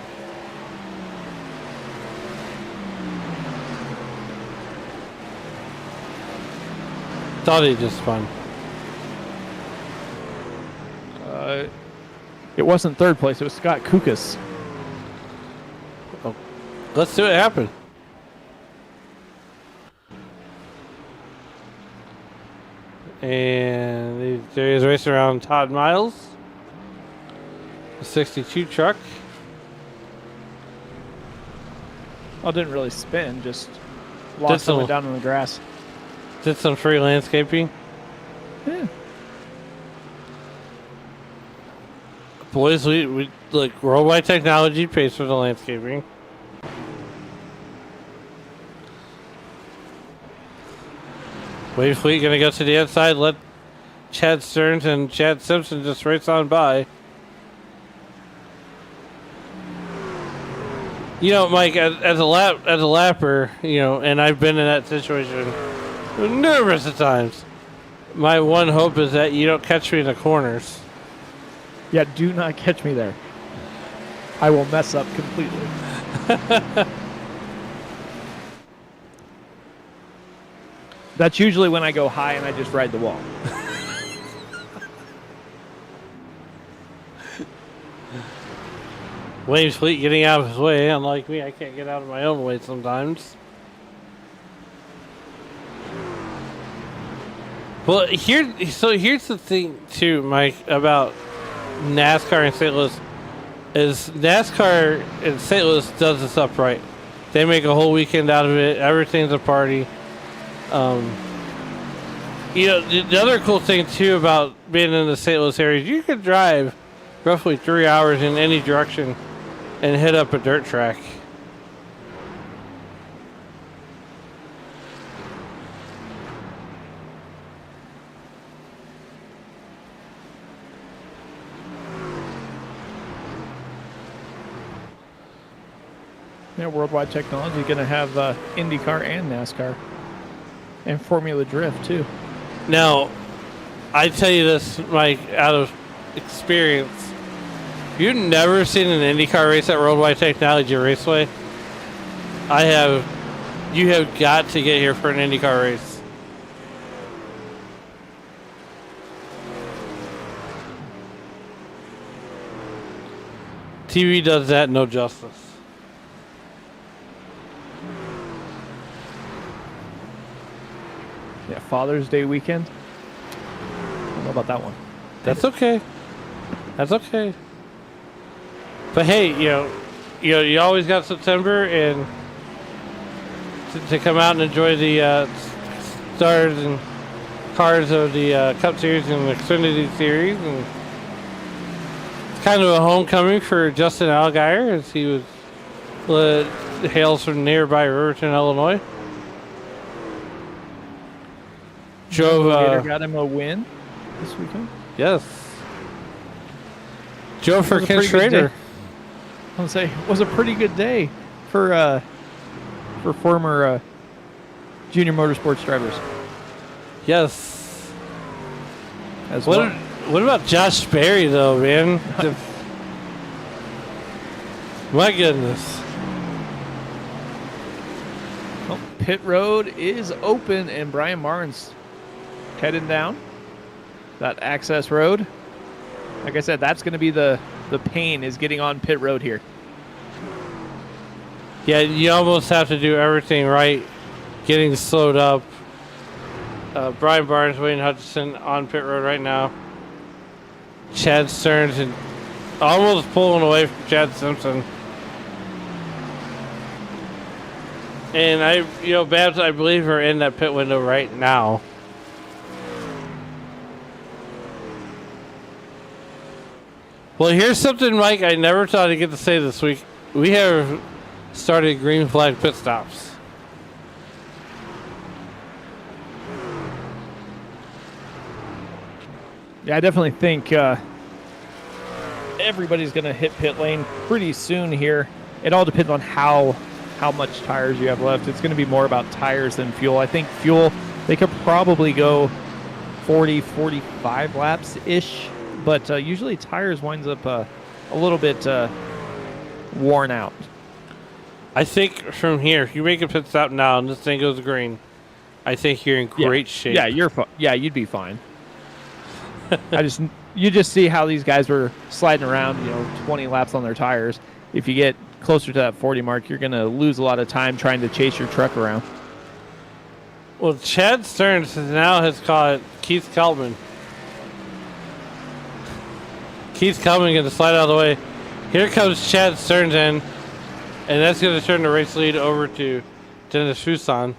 Thought he just spun. It wasn't third place. It was Scott Kukas. Oh, let's see what happened. And there he is racing around Todd Miles. The 62 truck. Well, it didn't really spin, just lost someone down on the grass. Did some free landscaping. Yeah. Boys, we like Worldwide Technology pays for the landscaping. Wave Fleet gonna go to the outside, let Chad Stearns and Chad Simpson just race on by. You know, Mike, as a lapper, you know, and I've been in that situation numerous of times. My one hope is that you don't catch me in the corners. Yeah, do not catch me there. I will mess up completely. That's usually when I go high and I just ride the wall. Williams Fleet getting out of his way. Unlike me, I can't get out of my own way sometimes. Well, here's the thing too, Mike, about NASCAR in St. Louis is NASCAR in St. Louis does this upright. They make a whole weekend out of it. Everything's a party. You know, the other cool thing too about being in the St. Louis area is you could drive roughly 3 hours in any direction and hit up a dirt track. Yeah, Worldwide Technology going to have IndyCar and NASCAR. And Formula Drift, too. Now, I tell you this, Mike, out of experience, if you've never seen an IndyCar race at Worldwide Technology Raceway, you have got to get here for an IndyCar race. TV does that no justice. Yeah, Father's Day weekend. I don't know about that one. That's okay. That's okay. But hey, you always got September and to come out and enjoy the stars and cars of the Cup Series and the Xfinity Series, and it's kind of a homecoming for Justin Allgaier as he hails from nearby Riverton, Illinois. Got him a win this weekend. Yes. Joe for Ken Schrader. I would say it was a pretty good day for former junior motorsports drivers. Yes. As well. What about Josh Berry though, man? My goodness. Well, pit road is open and Brian Martin's heading down that access road. Like I said, that's going to be the pain is getting on pit road here. Yeah, you almost have to do everything right, getting slowed up. Brian Barnes, Wayne Hutchinson on pit road right now. Chad Stearns and almost pulling away from Chad Simpson. And Babs, I believe, are in that pit window right now. Well, here's something, Mike, I never thought I'd get to say this week. We have started green flag pit stops. Yeah, I definitely think everybody's going to hit pit lane pretty soon here. It all depends on how much tires you have left. It's going to be more about tires than fuel. I think fuel, they could probably go 40, 45 laps-ish, but usually tires winds up a little bit worn out. I think from here, if you make a pit stop now and this thing goes green, I think you're in great shape. Yeah, you're fine. Yeah, you'd be fine. You just see how these guys were sliding around, 20 laps on their tires. If you get closer to that 40 mark, you're going to lose a lot of time trying to chase your truck around. Well, Chad Stearns now has caught Keith Keltman. Keith Keltman going to slide out of the way. Here comes Chad Stearns in, and that's going to turn the race lead over to Dennis Fuson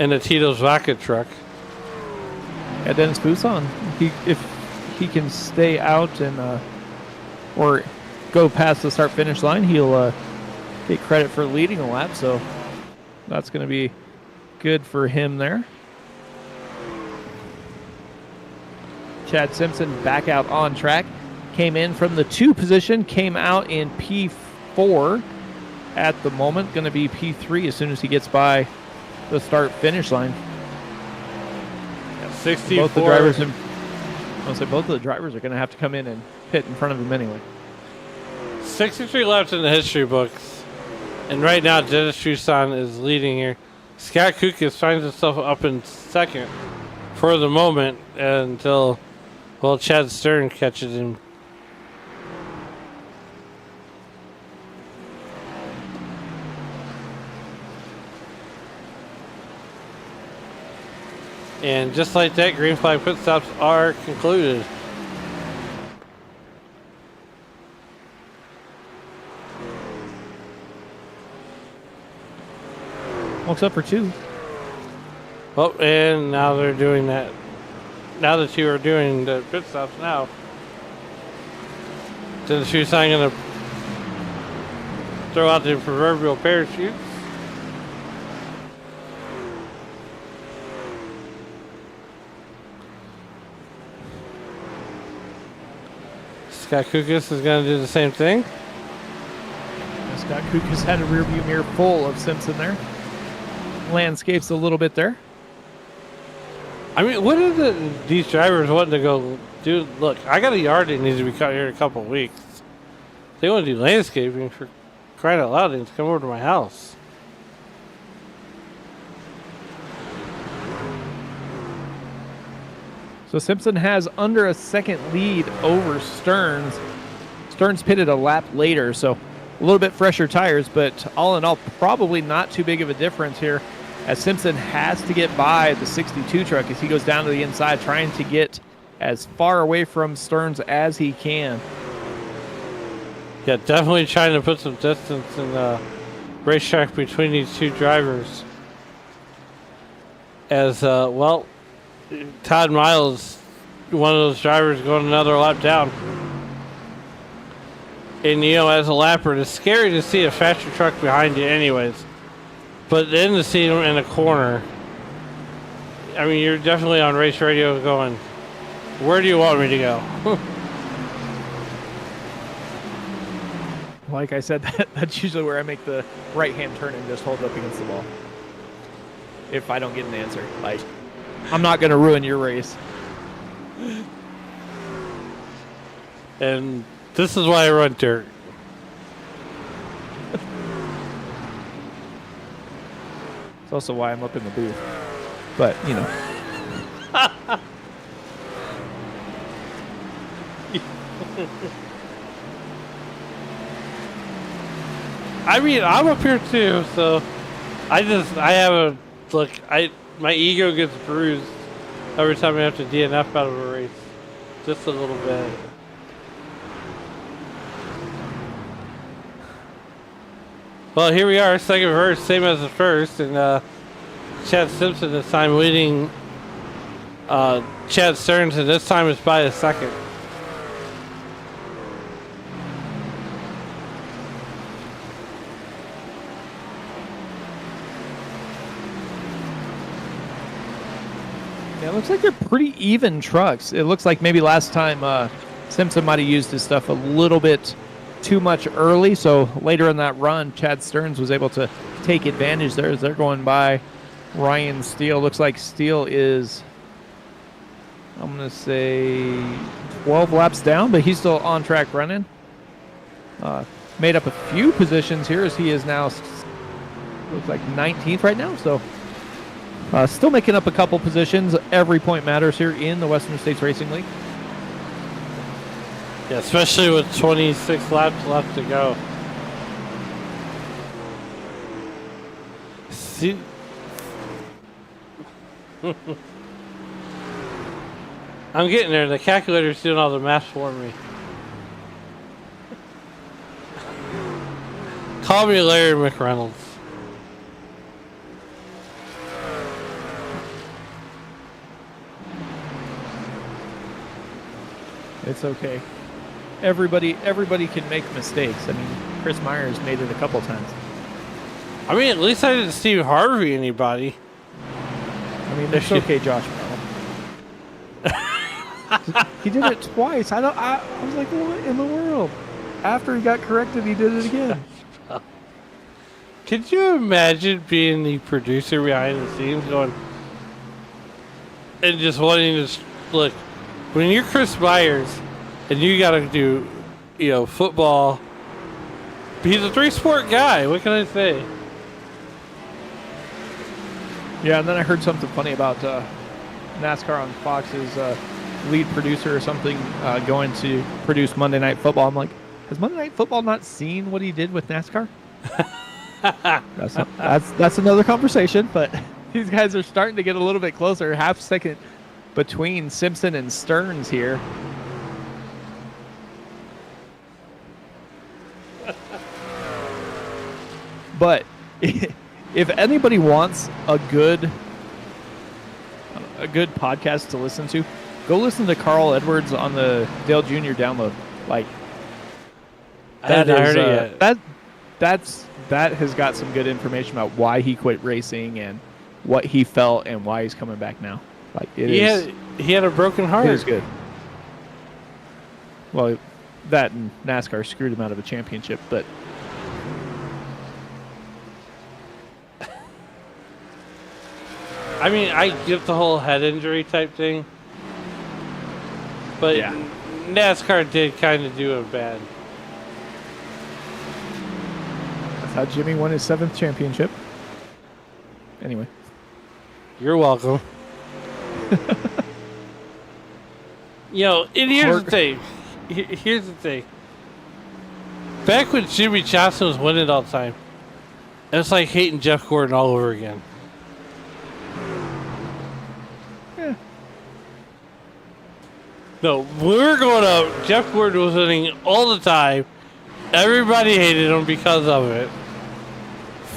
in the Tito's Vodka truck. Yeah, Dennis Fuson, if he can stay out and or go past the start-finish line, he'll get credit for leading a lap, so that's going to be good for him there. Chad Simpson back out on track. Came in from the 2 position, came out in P4 at the moment. Going to be P3 as soon as he gets by the start-finish line. 64. Both of the drivers are going to have to come in and pit in front of him anyway. 63 laps in the history books. And right now, Dennis Fuson is leading here. Scott Kukas finds himself up in second for the moment until, Chad Stern catches him. And just like that, green flag pit stops are concluded. What's up for 2? Oh, and now they're doing that. Now the 2 are doing the pit stops now. Then the shoe's going to throw out the proverbial parachutes. Scott Kukas is going to do the same thing. Scott Kukas had a rearview mirror full of Simpson there. Landscapes a little bit there. I mean, what are these drivers wanting to go do? Look, I got a yard that needs to be cut here in a couple of weeks. They want to do landscaping, for crying out loud, they need to come over to my house. So Simpson has under a second lead over Stearns. Stearns pitted a lap later, so a little bit fresher tires, but all in all, probably not too big of a difference here, as Simpson has to get by the 62 truck as he goes down to the inside, trying to get as far away from Stearns as he can. Yeah, definitely trying to put some distance in the racetrack between these 2 drivers. As, Todd Miles, one of those drivers, going another lap down. And, as a lapper, it's scary to see a faster truck behind you anyways. But then to see them in a corner, I mean, you're definitely on race radio going, where do you want me to go? Like I said, that's usually where I make the right-hand turn and just hold up against the wall. If I don't get an answer. Like, I'm not going to ruin your race. And this is why I run dirt. It's also why I'm up in the booth. But, I mean, I'm up here too, so my ego gets bruised every time I have to DNF out of a race. Just a little bit. Well, here we are, second verse, same as the first, and Chad Simpson this time leading Chad Stearns, and this time it's by a second. Yeah, it looks like they're pretty even trucks. It looks like maybe last time Simpson might have used his stuff a little bit too much early, so later in that run, Chad Stearns was able to take advantage there as they're going by Ryan Steele. Looks like Steele is, I'm going to say, 12 laps down, but he's still on track running. Made up a few positions here as he is now, looks like 19th right now, so still making up a couple positions. Every point matters here in the Western States Racing League. Yeah, especially with 26 laps left to go. See, I'm getting there. The calculator's doing all the math for me. Call me Larry McReynolds. It's okay. Everybody can make mistakes. I mean, Chris Myers made it a couple times. I mean, at least I didn't Steve Harvey anybody. I mean, it's okay, Josh Bell. He did it twice. I was like, what in the world? After he got corrected, he did it again. Could you imagine being the producer behind the scenes going and just wanting to look when you're Chris Myers and you got to do, football? He's a 3-sport guy. What can I say? Yeah, and then I heard something funny about NASCAR on Fox's lead producer or something going to produce Monday Night Football. I'm like, has Monday Night Football not seen what he did with NASCAR? That's another conversation, but these guys are starting to get a little bit closer. Half second between Simpson and Stearns here. But if anybody wants a good podcast to listen to, go listen to Carl Edwards on the Dale Jr. download. Like that has got some good information about why he quit racing and what he felt and why he's coming back now. Like he had a broken heart. It is good. Well, that and NASCAR screwed him out of a championship, but I mean, I get the whole head injury type thing, but yeah. NASCAR did kind of do it bad. That's how Jimmy won his 7th championship. Anyway. You're welcome. And here's the thing. Here's the thing. Back when Jimmy Johnson was winning all the time, it's like hating Jeff Gordon all over again. No, when we were going up, Jeff Gordon was winning all the time. Everybody hated him because of it.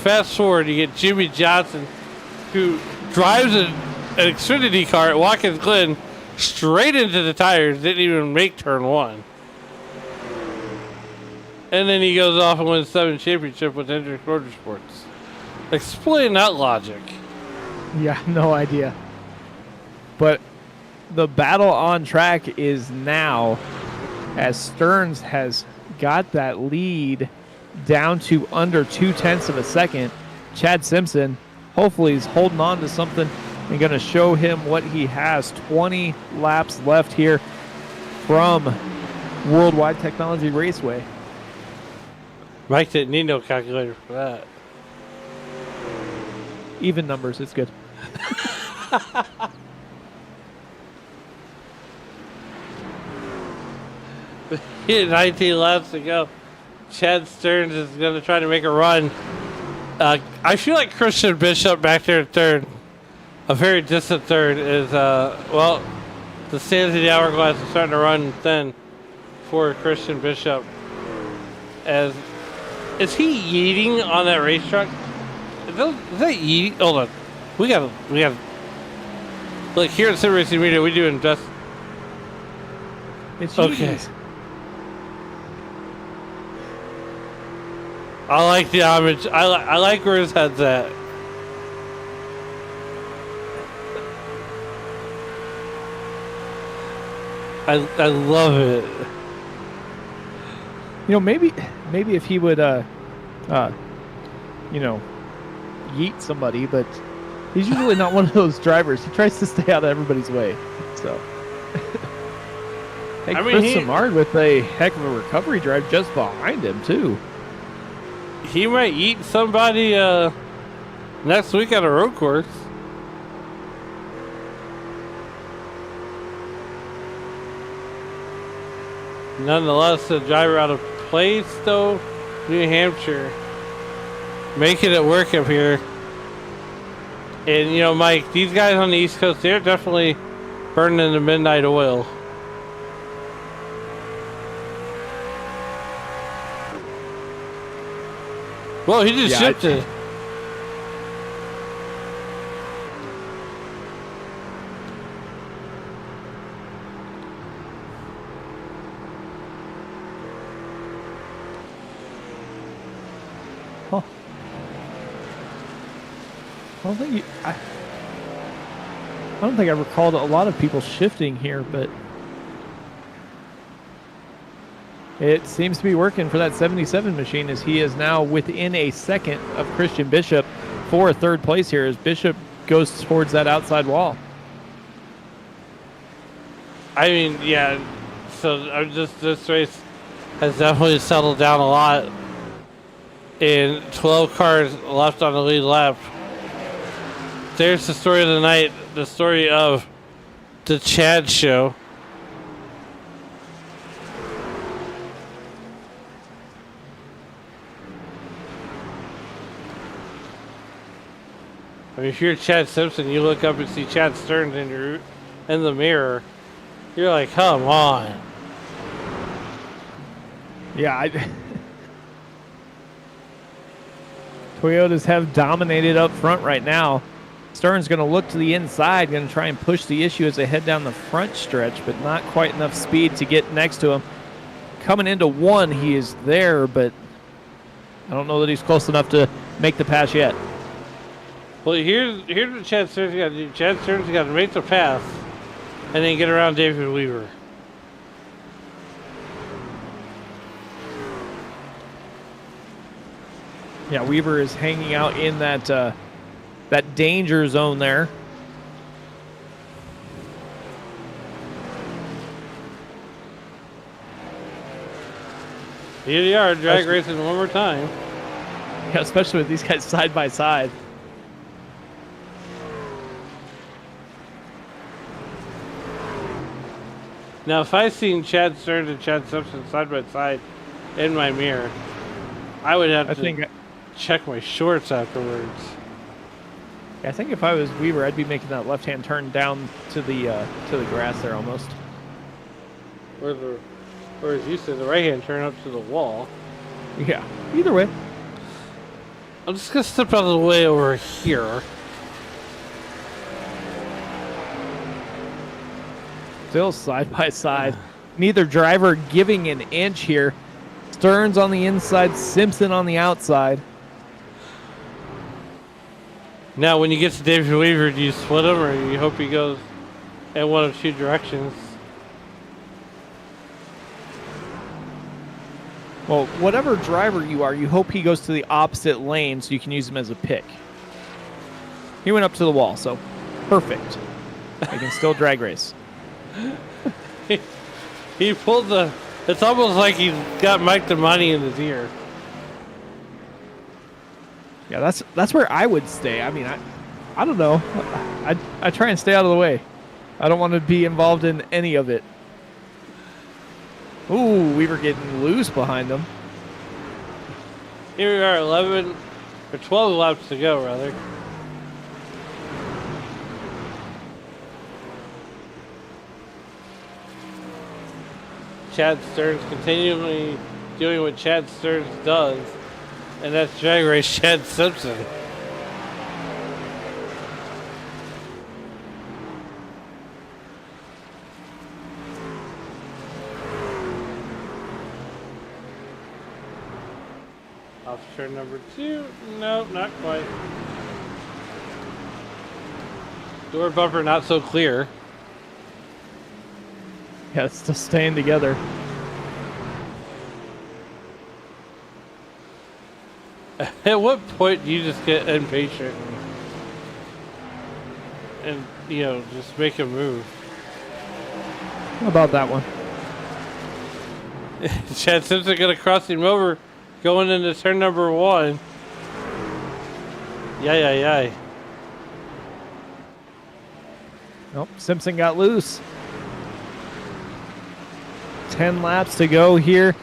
Fast forward, you get Jimmy Johnson, who drives an Xfinity car at Watkins Glen straight into the tires, didn't even make turn 1. And then he goes off and wins 7 championship with Hendrick Motorsports. Explain that logic. Yeah, no idea. But the battle on track is now as Stearns has got that lead down to under 0.2 of a second. Chad Simpson hopefully is holding on to something and going to show him what he has. 20 laps left here from Worldwide Technology Raceway. Mike didn't need no calculator for that. Even numbers, it's good. He had 19 laps to go. Chad Stearns is going to try to make a run. I feel like Christian Bishop back there at third, a very distant third, is, the sands of the hourglass is starting to run thin for Christian Bishop as Is he yeeting on that racetrack? Is that yeeting? Hold on. We gotta. Look, here at Sim Racing Media, we do invest. It's Okay. Yeezys. I like the homage. I like where his head's at. I love it. You know, maybe if he would, yeet somebody, but he's usually not one of those drivers. He tries to stay out of everybody's way. So, hey, I mean, Chris Samard with a heck of a recovery drive just behind him too. He might eat somebody next week at a road course. Nonetheless, the driver out of place, though, New Hampshire, making it work up here. And, you know, Mike, these guys on the East Coast, they're definitely burning the midnight oil. Whoa, he just shipped it. Huh. I don't think I recalled a lot of people shifting here, but it seems to be working for that 77 machine, as he is now within a second of Christian Bishop for a third place here as Bishop goes towards that outside wall. I mean, yeah, so this race has definitely settled down a lot. And 12 cars left on the lead lap. There's the story of the night, the story of the Chad show. I mean, if you're Chad Simpson, you look up and see Chad Stearns in the mirror. You're like, come on. Yeah, Toyotas have dominated up front right now. Stearns going to look to the inside, going to try and push the issue as they head down the front stretch, but not quite enough speed to get next to him. Coming into one, he is there, but I don't know that he's close enough to make the pass yet. Well, here's what Chad Stearns got to do. Chad Stearns got to make the pass and then get around David Weaver. Yeah, Weaver is hanging out in that that danger zone there. Here they are, drag racing one more time. Yeah, especially with these guys side by side. Now, if I seen Chad Stearns and Chad Simpson side by side in my mirror, I would have to check my shorts afterwards. I think if I was Weaver, I'd be making that left-hand turn down to the grass there almost. Or as you said, the right-hand turn up to the wall. Yeah, either way. I'm just going to step out of the way over here. Still side by side. Neither driver giving an inch here. Stearns on the inside, Simpson on the outside. Now, when you get to David Weaver, do you split him or you hope he goes in one of two directions? Well, whatever driver you are, you hope he goes to the opposite lane so you can use him as a pick. He went up to the wall, so perfect. They can still drag race. He pulled the... It's almost like he got Mike the money in his ear. Yeah, that's where I would stay. I mean, I don't know. I try and stay out of the way. I don't want to be involved in any of it. Ooh, we were getting loose behind them. Here we are, 11 or 12 laps to go, rather. Chad Stearns continually doing what Chad Stearns does, And that's drag race Chad Simpson. Off turn number 2. Nope, not quite. Door bumper not so clear. Yeah, it's still staying together. At what point do you just get impatient and just make a move? How about that one? Chad Simpson gonna cross him over going into turn number 1. Yay. Nope, Simpson got loose. 10 laps to go here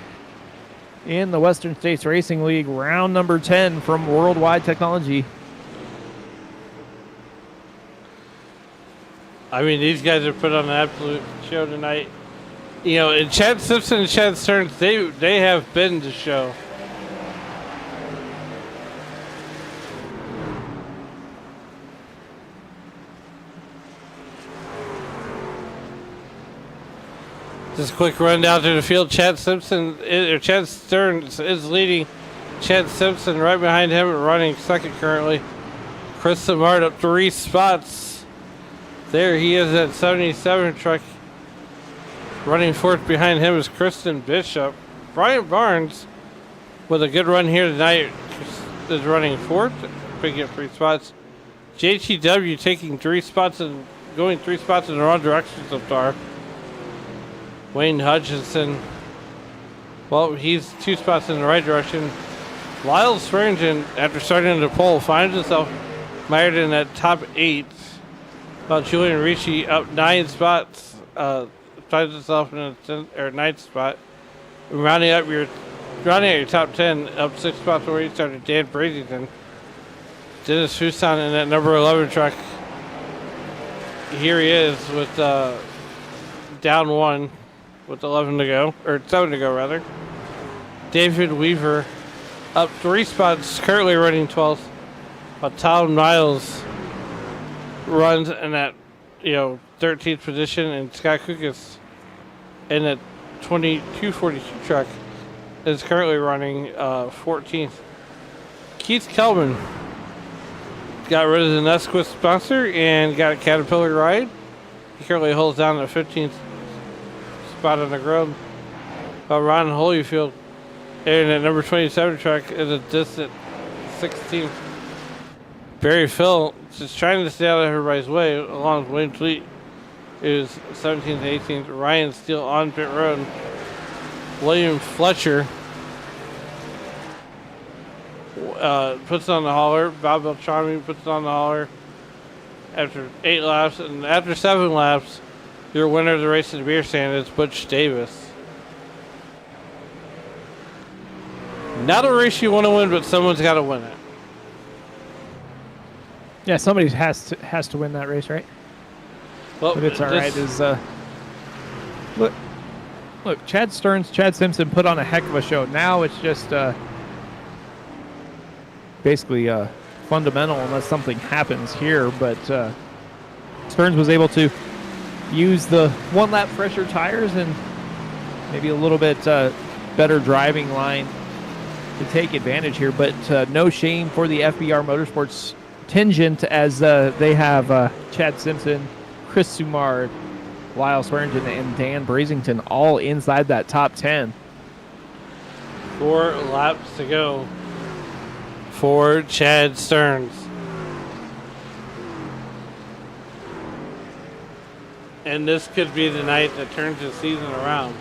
in the Western States Racing League, round number 10 from Worldwide Technology. I mean, these guys have put on an absolute show tonight. And Chad Simpson and Chad Stearns, they have been to show. Just a quick run down through the field. Chad Stearns is leading. Chad Simpson right behind him, running second currently. Chris Samard up 3 spots. There he is at 77 truck. Running fourth behind him is Kristen Bishop. Brian Barnes, with a good run here tonight, is running fourth, picking up 3 spots. JTW taking 3 spots and going 3 spots in the wrong direction so far. Wayne Hutchinson, well, he's 2 spots in the right direction. Lyle Swearingen, after starting to pull, finds himself mired in that top 8. While Julian Ricci up 9 spots, finds himself in a 9th spot. Rounding out your top 10, up 6 spots where he started, Dan Brazington. Dennis Fuson in that number 11 truck. Here he is with down 1 with 11 to go, or 7 to go rather. David Weaver up 3 spots, currently running 12th. While Tom Miles runs in that 13th position, and Scott Kukas in that 2242 truck is currently running 14th. Keith Kelman got rid of the Nesquist sponsor and got a Caterpillar ride. He currently holds down the 15th spot on the grid. While Ron Holyfield in that number 27 truck is a distant 16th. Barry Phil just trying to stay out of everybody's way, along with Wayne Fleet is 17th and 18th. Ryan Steele on pit road. William Fletcher puts on the hauler. Bob Beltrami puts on the hauler after 8 laps. And after 7 laps, your winner of the race in the beer stand is Butch Davis. Not a race you want to win, but someone's got to win it. Yeah, somebody has to win that race, right? Well, but it's all right. Look, Chad Stearns, Chad Simpson put on a heck of a show. Now it's just basically fundamental unless something happens here. But Stearns was able to use the 1 lap fresher tires and maybe a little bit better driving line to take advantage here. But no shame for the FBR Motorsports contingent, as they have Chad Simpson, Chris Sumard, Lyle Swearingen, and Dan Brazington all inside that top 10. 4 laps to go for Chad Stearns. And this could be the night that turns the season around.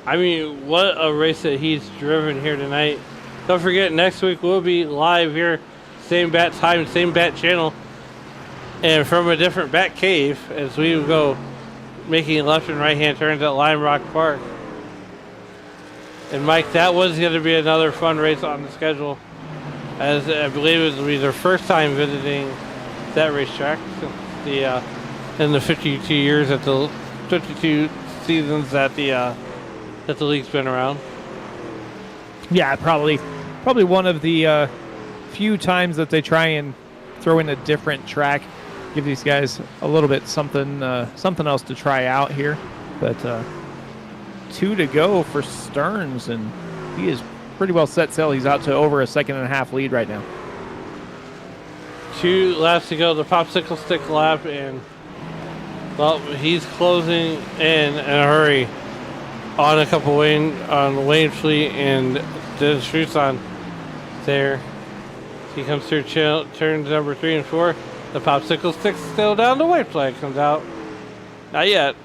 I mean, what a race that he's driven here tonight. Don't forget, next week we'll be live here, same bat time, same bat channel, and from a different bat cave as we go making left and right hand turns at Lime Rock Park. And Mike, that was going to be another fun race on the schedule, as I believe it will be their first time visiting that racetrack since in the 52 years that the 52 seasons that the league's been around. Yeah, probably one of the few times that they try and throw in a different track, give these guys a little bit something else to try out here. But 2 to go for Stearns, and he is pretty well set sail. He's out to over a 1.5-second lead right now. 2 laps to go, the popsicle stick lap, and well, he's closing in a hurry on a couple on Wayne Fleet and Dennis Trusson there. He comes through turns number 3 and 4. The popsicle stick's still down. The white flag comes out. Not yet.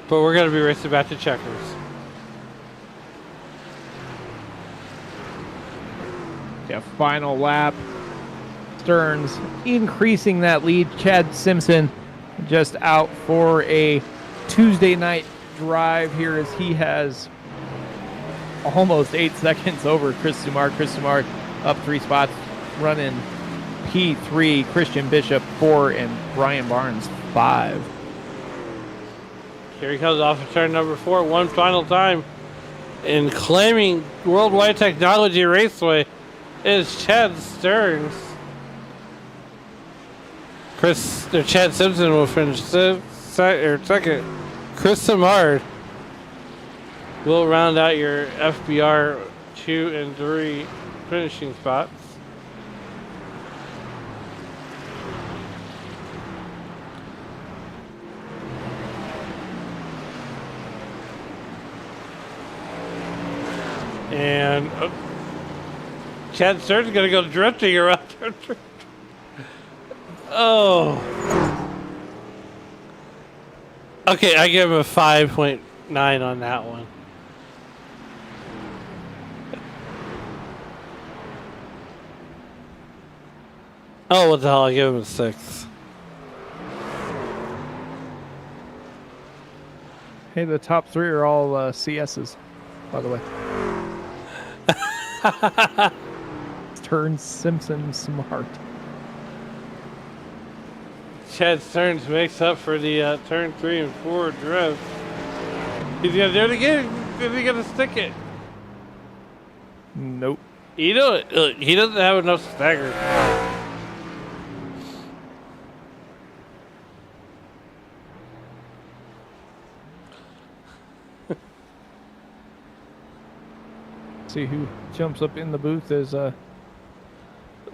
But we're going to be racing back to checkers. Yeah, final lap. Stearns increasing that lead. Chad Simpson just out for a Tuesday night drive here as he has almost 8 seconds over Chris Sumar. Chris Sumar up 3 spots, running P3, Christian Bishop 4, and Brian Barnes 5. Here he comes off of turn number 4, one final time. And claiming Worldwide Technology Raceway is Chad Stearns. Chad Simpson will finish second. Chris Samard will round out your FBR 2 and 3 finishing spots. And Chad Stearns is going to go drifting around turn 3. Oh. Okay, I give him a 5.9 on that one. Oh, what the hell? I give him a 6. Hey, the top 3 are all CSs, by the way. Stearns, Simpson, Smart. Chad Stearns makes up for the turn 3 and 4 drift. He's going to do it again. Is he going to stick it? Nope. You know, he doesn't have enough stagger. See who jumps up in the booth as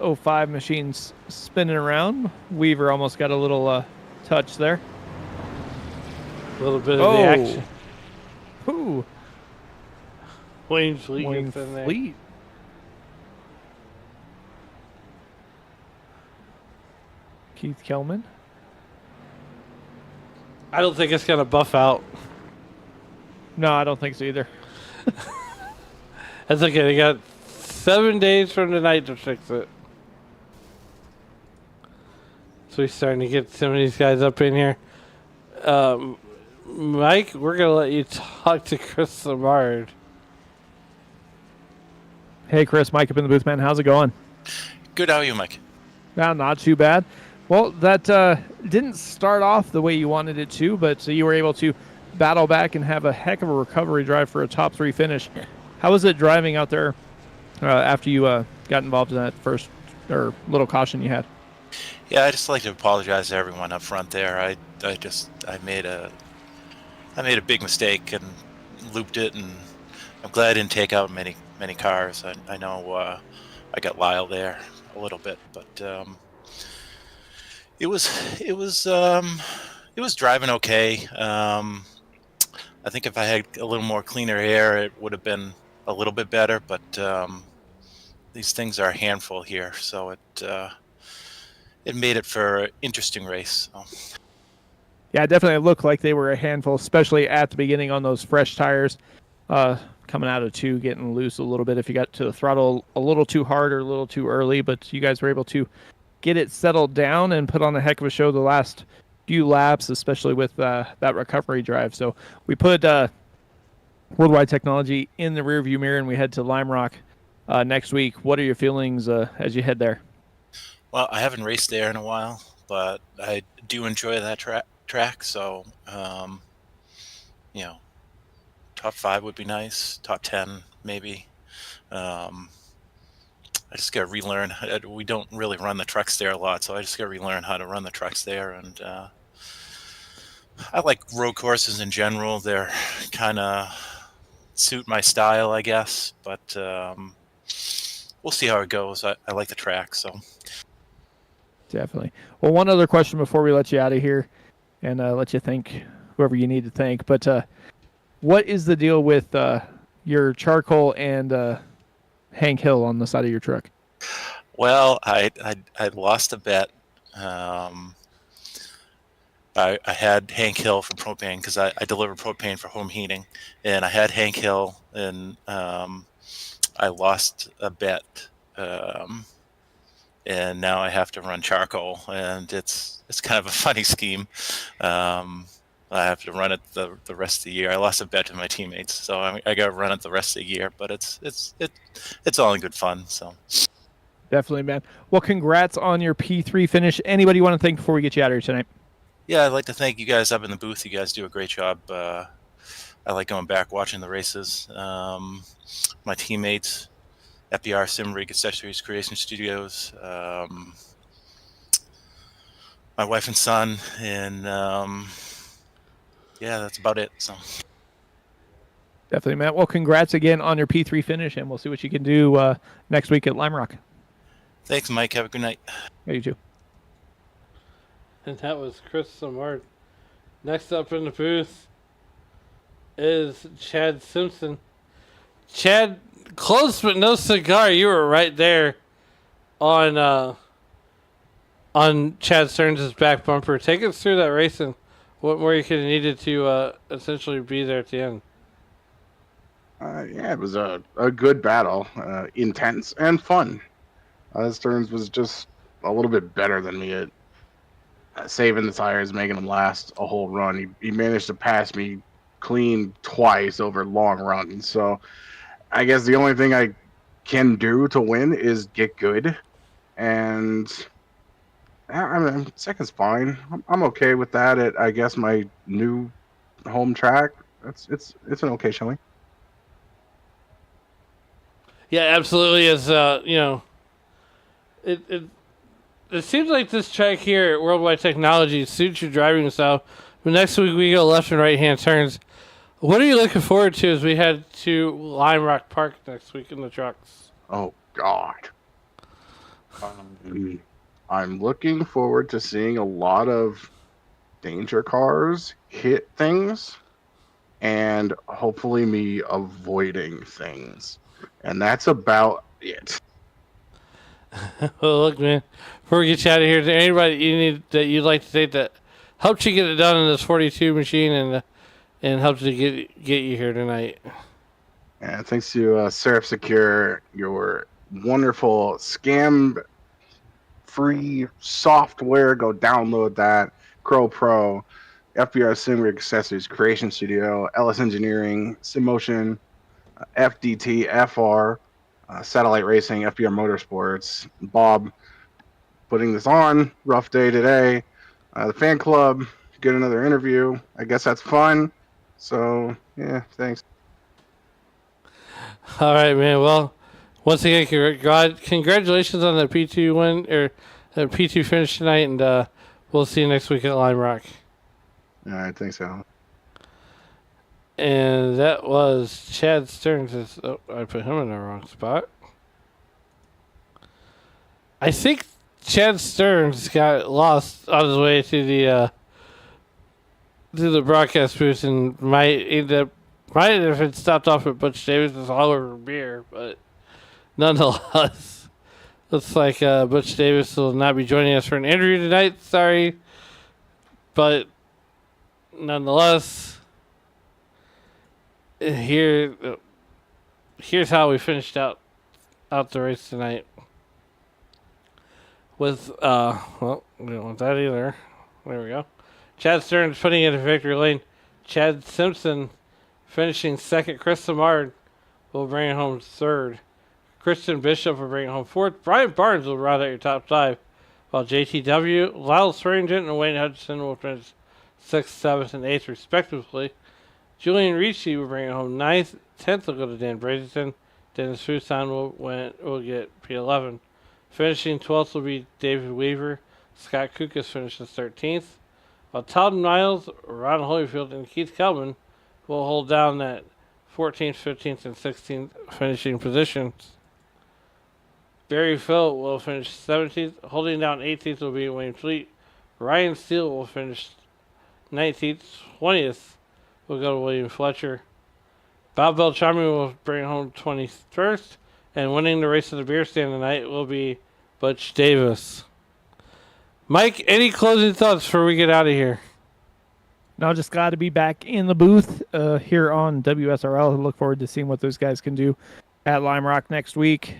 05 machines spinning around. Weaver almost got a little touch there. A little bit of the action. Ooh. Wayne Fleet Wayne gets in there. Fleet. Keith Kelman. I don't think it's going to buff out. No, I don't think so either. That's okay. They got 7 days from tonight to fix it. So we're starting to get some of these guys up in here. Mike, we're going to let you talk to Chris Samard. Hey, Chris, Mike up in the booth, man. How's it going? Good. How are you, Mike? No, not too bad. Well, that didn't start off the way you wanted it to, but you were able to battle back and have a heck of a recovery drive for a top 3 finish. How was it driving out there after you got involved in that first or little caution you had? Yeah, I just like to apologize to everyone up front there. I made a big mistake and looped it, and I'm glad I didn't take out many cars. I know I got Lyle there a little bit, but it was driving okay. I think if I had a little more cleaner air, it would have been a little bit better. But these things are a handful here, so it made it for an interesting race. So. Yeah, it definitely looked like they were a handful, especially at the beginning on those fresh tires. Coming out of 2, getting loose a little bit if you got to the throttle a little too hard or a little too early, but you guys were able to get it settled down and put on a heck of a show the last few laps, especially with that recovery drive. So we put Worldwide Technology in the rearview mirror, and we head to Lime Rock next week. What are your feelings as you head there? Well, I haven't raced there in a while, but I do enjoy that track. So, you know, top 5 would be nice. Top 10, maybe. I just got to relearn. We don't really run the trucks there a lot, so I just got to relearn how to run the trucks there. And I like road courses in general. They're kind of suit my style, I guess. But we'll see how it goes. I like the track, so. Definitely. Well, one other question before we let you out of here and let you thank whoever you need to thank. But what is the deal with your charcoal and Hank Hill on the side of your truck? Well, I lost a bet. I had Hank Hill from propane because I deliver propane for home heating, and I had Hank Hill, and I lost a bet, and now I have to run charcoal, and it's kind of a funny scheme. I have to run it the rest of the year. I lost a bet to my teammates, so I got to run it the rest of the year. But it's all in good fun. So Definitely, man. Well, congrats on your P3 finish. Anybody you want to thank before we get you out of here tonight? yeah, I'd like to thank you guys up in the booth. You guys do a great job. I like going back watching the races. My teammates, FBR Sim Rig Accessories Creation Studios, my wife and son, and yeah, that's about it. So Definitely, Matt. Well, congrats again on your P3 finish, and we'll see what you can do next week at Lime Rock. thanks, Mike. Have a good night. Yeah, you too. And that was Chris Samard. Next up in the booth is Chad Simpson. Chad, close but no cigar. You were right there on Chad Stearns' back bumper. Take us through that race and what more you could have needed to essentially be there at the end. Yeah, it was a good battle, intense and fun. Stearns was just a little bit better than me at saving the tires, making them last a whole run. He managed to pass me clean twice over long runs. So I guess the only thing I can do to win is get good. And I mean, second's fine. I'm okay with that at, I guess, my new home track. It's an okay showing. Yeah, absolutely. As it seems like this track here at Worldwide Technology suits your driving style. But next week we go left and right hand turns. What are you looking forward to as we head to Lime Rock Park next week in the trucks? Oh God. I'm looking forward to seeing a lot of danger cars hit things and hopefully me avoiding things. And that's about it. Well, look, man, before we get you out of here, is there anybody you'd like to say that helped you get it done in this 42 machine and helped to get you here tonight? And thanks to Seraph Secure, your wonderful scam-free software. Go download that. Crow Pro, FBR Sim Rig Accessories Creation Studio, LS Engineering, SimMotion, FDT, FR, Satellite Racing, FBR Motorsports, Bob putting this on. Rough day today. The fan club, get another interview. I guess that's fun. So, yeah, thanks. All right, man. Well, once again, congratulations on the P2 win or the P2 finish tonight, and we'll see you next week at Lime Rock. All right, thanks, Alan. And that was Chad Stearns. Oh, I put him in the wrong spot. I think Chad Stearns got lost on his way to the broadcast booth and might have been stopped off at Butch Davis' Oliver Beer, but nonetheless, looks like Butch Davis will not be joining us for an interview tonight. Sorry, but nonetheless. Here's how we finished out the race tonight. With well, we don't want that either. There we go. Chad Stearns putting it in victory lane. Chad Simpson Finishing second, Chris Samard will bring it home third. Christian Bishop will bring it home fourth. Brian Barnes will round out your top five, while JTW, Lyle Swearingen, and Wayne Hutchinson will finish 6th, 7th, and 8th, respectively. Julian Ricci will bring it home 9th. 10th will go to Dan Bradenton. Dennis Fuson will get P11. Finishing 12th will be David Weaver. Scott Kukas finishes 13th. While Todd Miles, Ron Holyfield, and Keith Kelman will hold down that 14th, 15th, and 16th finishing positions. Barry Phil will finish 17th. Holding down 18th will be Wayne Fleet. Ryan Steele will finish 19th. 20th will go to William Fletcher. Bob Beltrami will bring home 21st. And winning the race of the beer stand tonight will be Butch Davis. Mike, any closing thoughts before we get out of here? No, just glad to be back in the booth here on WSRL. I look forward to seeing what those guys can do at Lime Rock next week.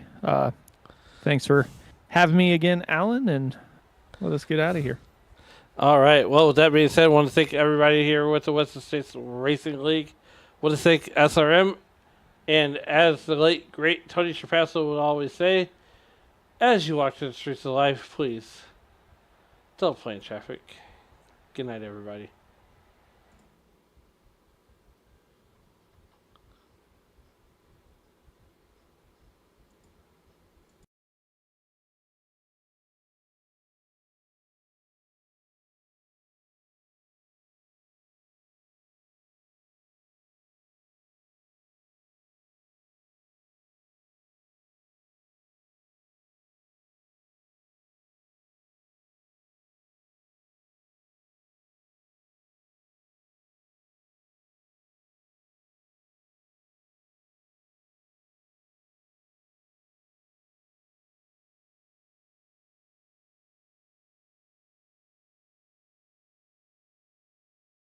Thanks for having me again, Alan, and let us get out of here. All right. Well, with that being said, I want to thank everybody here with the Western States Racing League. I want to thank SRM. And as the late, great Tony Trapasso would always say, as you walk through the streets of life, please don't play in traffic. Good night, everybody.